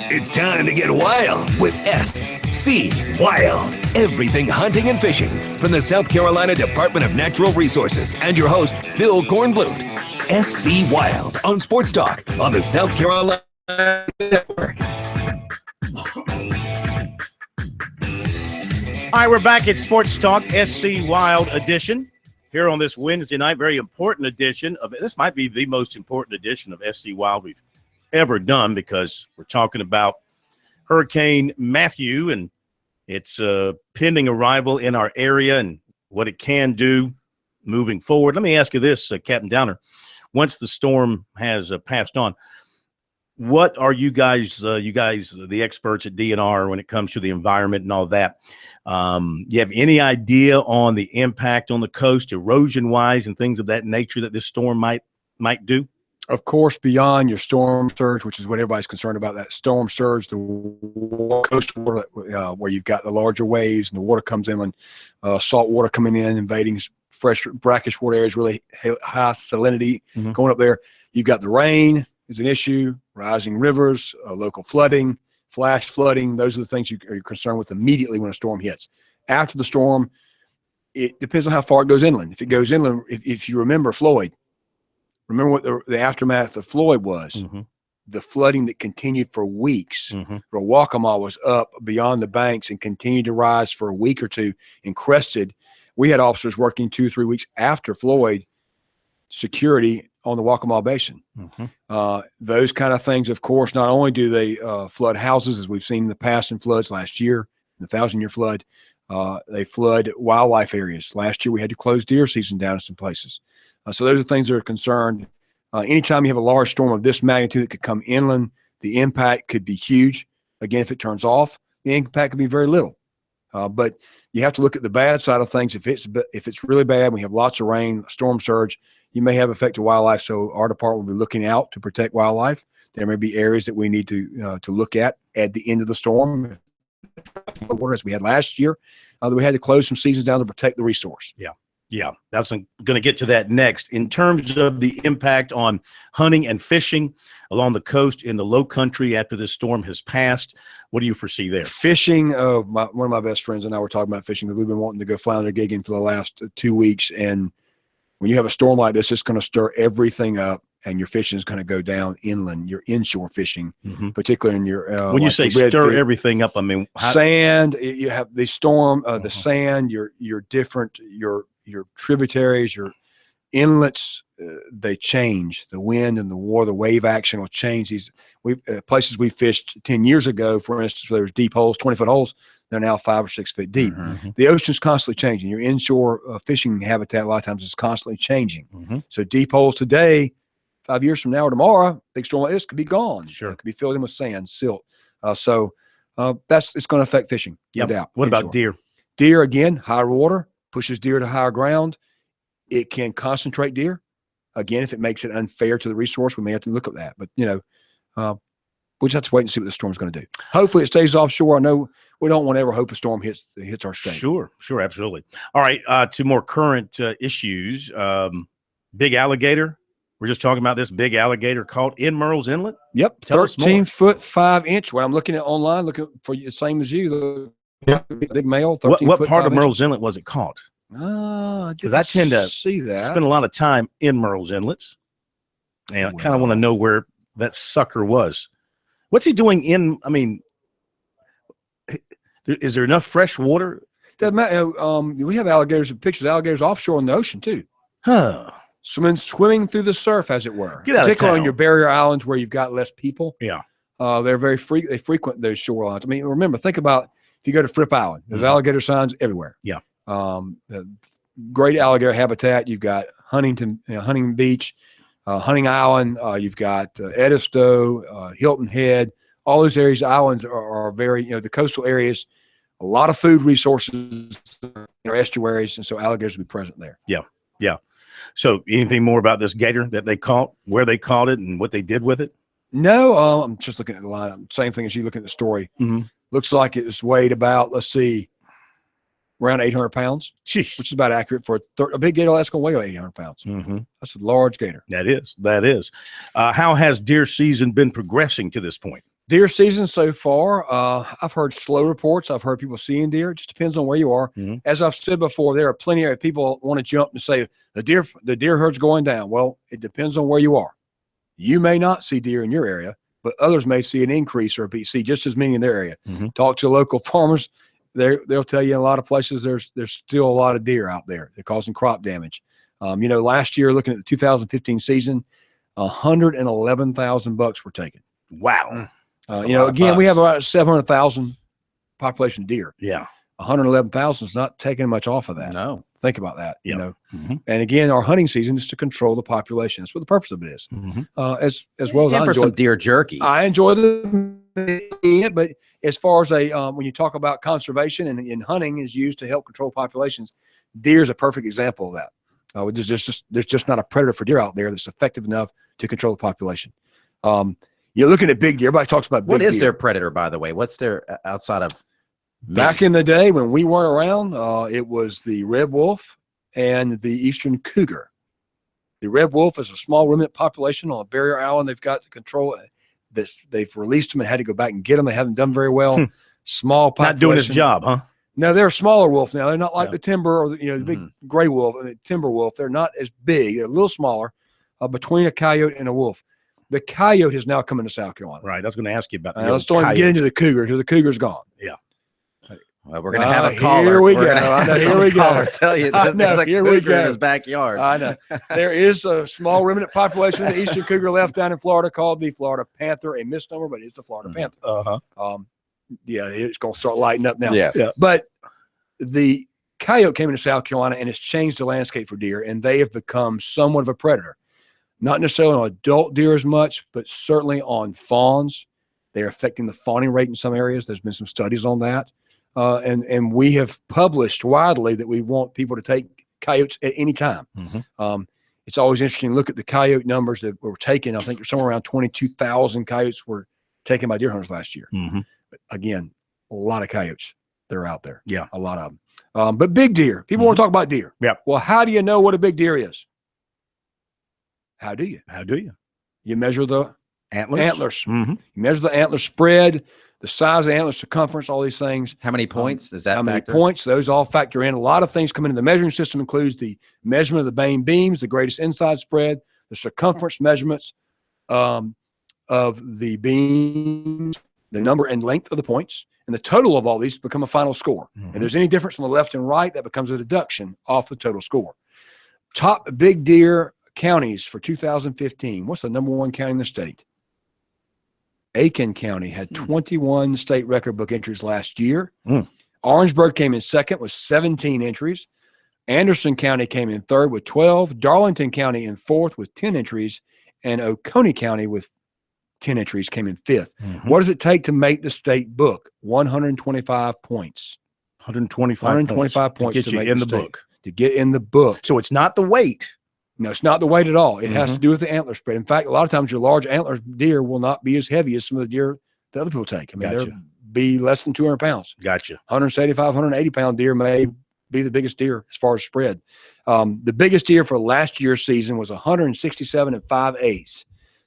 It's time to get wild with SC Wild. Everything hunting and fishing from the South Carolina Department of Natural Resources and your host, Phil Kornblut. SC Wild on Sports Talk on the South Carolina Network. All right, we're back at Sports Talk SC Wild edition here on this Wednesday night. Very important edition of this. Might be the most important edition of SC Wild we've ever done, because we're talking about Hurricane Matthew and its pending arrival in our area and what it can do moving forward. Let me ask you this, Captain Downer. Once the storm has passed on, what are you guys, the experts at DNR, when it comes to the environment and all that? You have any idea on the impact on the coast, erosion-wise, and things of that nature that this storm might do? Of course, beyond your storm surge, which is what everybody's concerned about, that storm surge, the coast water, where you've got the larger waves and the water comes inland, salt water coming in, invading fresh brackish water areas, really high salinity going up there. You've got the rain is an issue, rising rivers, local flooding, flash flooding. Those are the things you're concerned with immediately when a storm hits. After the storm, it depends on how far it goes inland. If it goes inland, if you remember Floyd, remember what the aftermath of Floyd was. The flooding that continued for weeks. Waccamaw was up beyond the banks and continued to rise for a week or two and crested. We had officers working 2-3 weeks after Floyd, security on the Waccamaw Basin. Those kind of things, of course, not only do they flood houses, as we've seen in the past in floods last year, the 1,000-year flood, they flood wildlife areas. Last year, we had to close deer season down in some places. So those are things that are concerned. Anytime you have a large storm of this magnitude that could come inland, the impact could be huge. Again, if it turns off, the impact could be very little. But you have to look at the bad side of things. If it's really bad, we have lots of rain, storm surge, you may have affected wildlife. So our department will be looking out to protect wildlife. There may be areas that we need to look at the end of the storm, as we had last year. That we had to close some seasons down to protect the resource. Yeah, that's going to get to that next. In terms of the impact on hunting and fishing along the coast in the low country after this storm has passed, what do you foresee there? Fishing, one of my best friends and I were talking about fishing, because we've been wanting to go flounder gigging for the last 2 weeks. And when you have a storm like this, it's going to stir everything up, and your fishing is going to go down inland, your inshore fishing, particularly in your when you say stir everything up, I mean sand. You have the storm, the sand, your different your tributaries, your inlets, they change. The wind and the water, the wave action will change. These places we fished 10 years ago, for instance, where there's deep holes, 20-foot holes, they're now 5 or 6 feet deep. The ocean's constantly changing. Your inshore fishing habitat a lot of times is constantly changing. So deep holes today, 5 years from now or tomorrow, big storm like this could be gone. It could be filled in with sand, silt. It's going to affect fishing, no doubt. What about deer? Deer, again, higher water pushes deer to higher ground. It can concentrate deer. Again, if it makes it unfair to the resource, we may have to look at that. But, we just have to wait and see what the storm's going to do. Hopefully it stays offshore. I know we don't want to ever hope a storm hits our state. Sure, absolutely. All right, to more current issues. Big alligator. We're just talking about this big alligator caught in Murrells Inlet. Yep, 13-foot 5-inch. What I'm looking at online, looking for the same as you. Big male. What part of Murrells Inlet was it caught? Because I tend to see that. Spend a lot of time in Murrells Inlets, and I kind of want to know where that sucker was. What's he doing in? I mean, is there enough fresh water? Doesn't matter. We have alligators and pictures of alligators offshore in the ocean too. Swimming through the surf, as it were. Particularly on your barrier islands where you've got less people. They're very they frequent those shorelines. I mean, remember, think about if you go to Fripp Island, there's alligator signs everywhere. Great alligator habitat. You've got Huntington Beach, Hunting Island. You've got Edisto, Hilton Head. All those areas, islands are very, the coastal areas, a lot of food resources, estuaries, and so alligators will be present there. So anything more about this gator that they caught, where they caught it, and what they did with it? No, I'm just looking at the lineup. Same thing as you look at the story. Looks like it was weighed about, let's see, around 800 pounds, which is about accurate for a big gator. That's going to weigh 800 pounds. That's a large gator. That is. How has deer season been progressing to this point? Deer season so far, I've heard slow reports. I've heard people seeing deer. It just depends on where you are. As I've said before, there are plenty of people want to jump and say the deer herd's going down. Well, it depends on where you are. You may not see deer in your area, but others may see an increase or see just as many in their area. Talk to local farmers. They'll tell you in a lot of places there's still a lot of deer out there. They're causing crop damage. Last year, looking at the 2015 season, 111,000 bucks were taken. Wow. Again, we have about 700,000 population deer. Yeah. 111,000 is not taking much off of that. No. Think about that, And again, our hunting season is to control the population. That's what the purpose of it is. As well as I for enjoy some deer jerky. I enjoy it, but as far as when you talk about conservation and hunting is used to help control populations, deer is a perfect example of that. There's just not a predator for deer out there that's effective enough to control the population. You're looking at big deer. Everybody talks about big What is deer. their predator, by the way? What's their outside of Back in the day when we weren't around, it was the red wolf and the eastern cougar. The red wolf is a small remnant population on a barrier island. They've got to control this. They've released them and had to go back and get them. They haven't done very well. Small population. Not doing his job, huh? No, they're a smaller wolf now. They're not like the timber or the big gray wolf, timber wolf. They're not as big. They're a little smaller, between a coyote and a wolf. The coyote has now come into South Carolina. Right. I was going to ask you about let's don't even get into the cougar because the cougar's gone. Yeah. Well, we're going to have a caller. Here we go. Here we go. Tell you, there's a cougar in his backyard. I know. There is a small remnant population of the eastern cougar left down in Florida called the Florida panther, a misnomer, but it's the Florida panther. It's going to start lighting up now. Yeah. But the coyote came into South Carolina and it's changed the landscape for deer, and they have become somewhat of a predator. Not necessarily on adult deer as much, but certainly on fawns. They're affecting the fawning rate in some areas. There's been some studies on that. And we have published widely that we want people to take coyotes at any time. It's always interesting to look at the coyote numbers that were taken. I think somewhere around 22,000 coyotes were taken by deer hunters last year. But again, a lot of coyotes that are out there. Yeah. A lot of them. But big deer. People want to talk about deer. Yeah. Well, how do you know what a big deer is? How do you? You measure the antlers. You measure the antler spread, the size of the antler circumference, all these things. How many points does that How many factor? points? Those all factor in. A lot of things come into the measuring system, includes the measurement of the main beams, the greatest inside spread, the circumference measurements of the beams, the number and length of the points, and the total of all these become a final score. If there's any difference on the left and right, that becomes a deduction off the total score. Top big deer counties for 2015. What's the number one county in the state? Aiken County had 21 state record book entries last year. Orangeburg came in second with 17 entries. Anderson County came in third with 12. Darlington County in fourth with 10 entries. And Oconee County with 10 entries came in fifth. What does it take to make the state book? 125 points. 125 points to get you make in the state, book. To get in the book. So it's not the weight. No, it's not the weight at all. It has to do with the antler spread. In fact, a lot of times your large antler deer will not be as heavy as some of the deer that other people take. I mean, they'll be less than 200 pounds. Gotcha. 175, 180-pound deer may be the biggest deer as far as spread. The biggest deer for last year's season was 167 5/8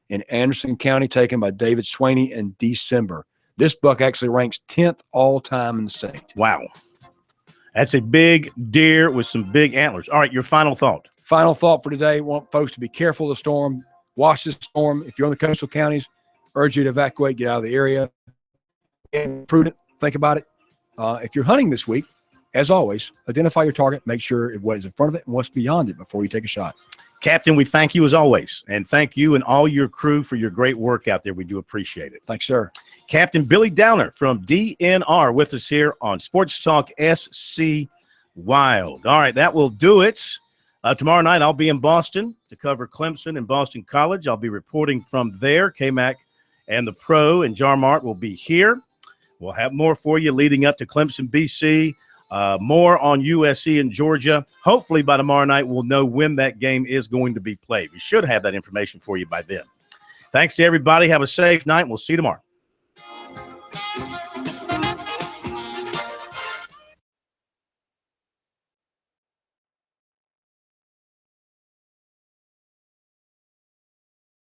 in Anderson County, taken by David Swaney in December. This buck actually ranks 10th all time in the state. Wow. That's a big deer with some big antlers. All right, your final thought. Final thought for today, want folks to be careful of the storm, watch the storm. If you're on the coastal counties, urge you to evacuate, get out of the area. Be prudent, think about it. If you're hunting this week, as always, identify your target, make sure what is in front of it and what's beyond it before you take a shot. Captain, we thank you as always, and thank you and all your crew for your great work out there. We do appreciate it. Thanks, sir. Captain Billy Downer from DNR with us here on Sports Talk SC Wild. All right, that will do it. Tomorrow night, I'll be in Boston to cover Clemson and Boston College. I'll be reporting from there. K-Mac and the Pro and Jarmart will be here. We'll have more for you leading up to Clemson, BC. More on USC and Georgia. Hopefully by tomorrow night, we'll know when that game is going to be played. We should have that information for you by then. Thanks to everybody. Have a safe night. We'll see you tomorrow.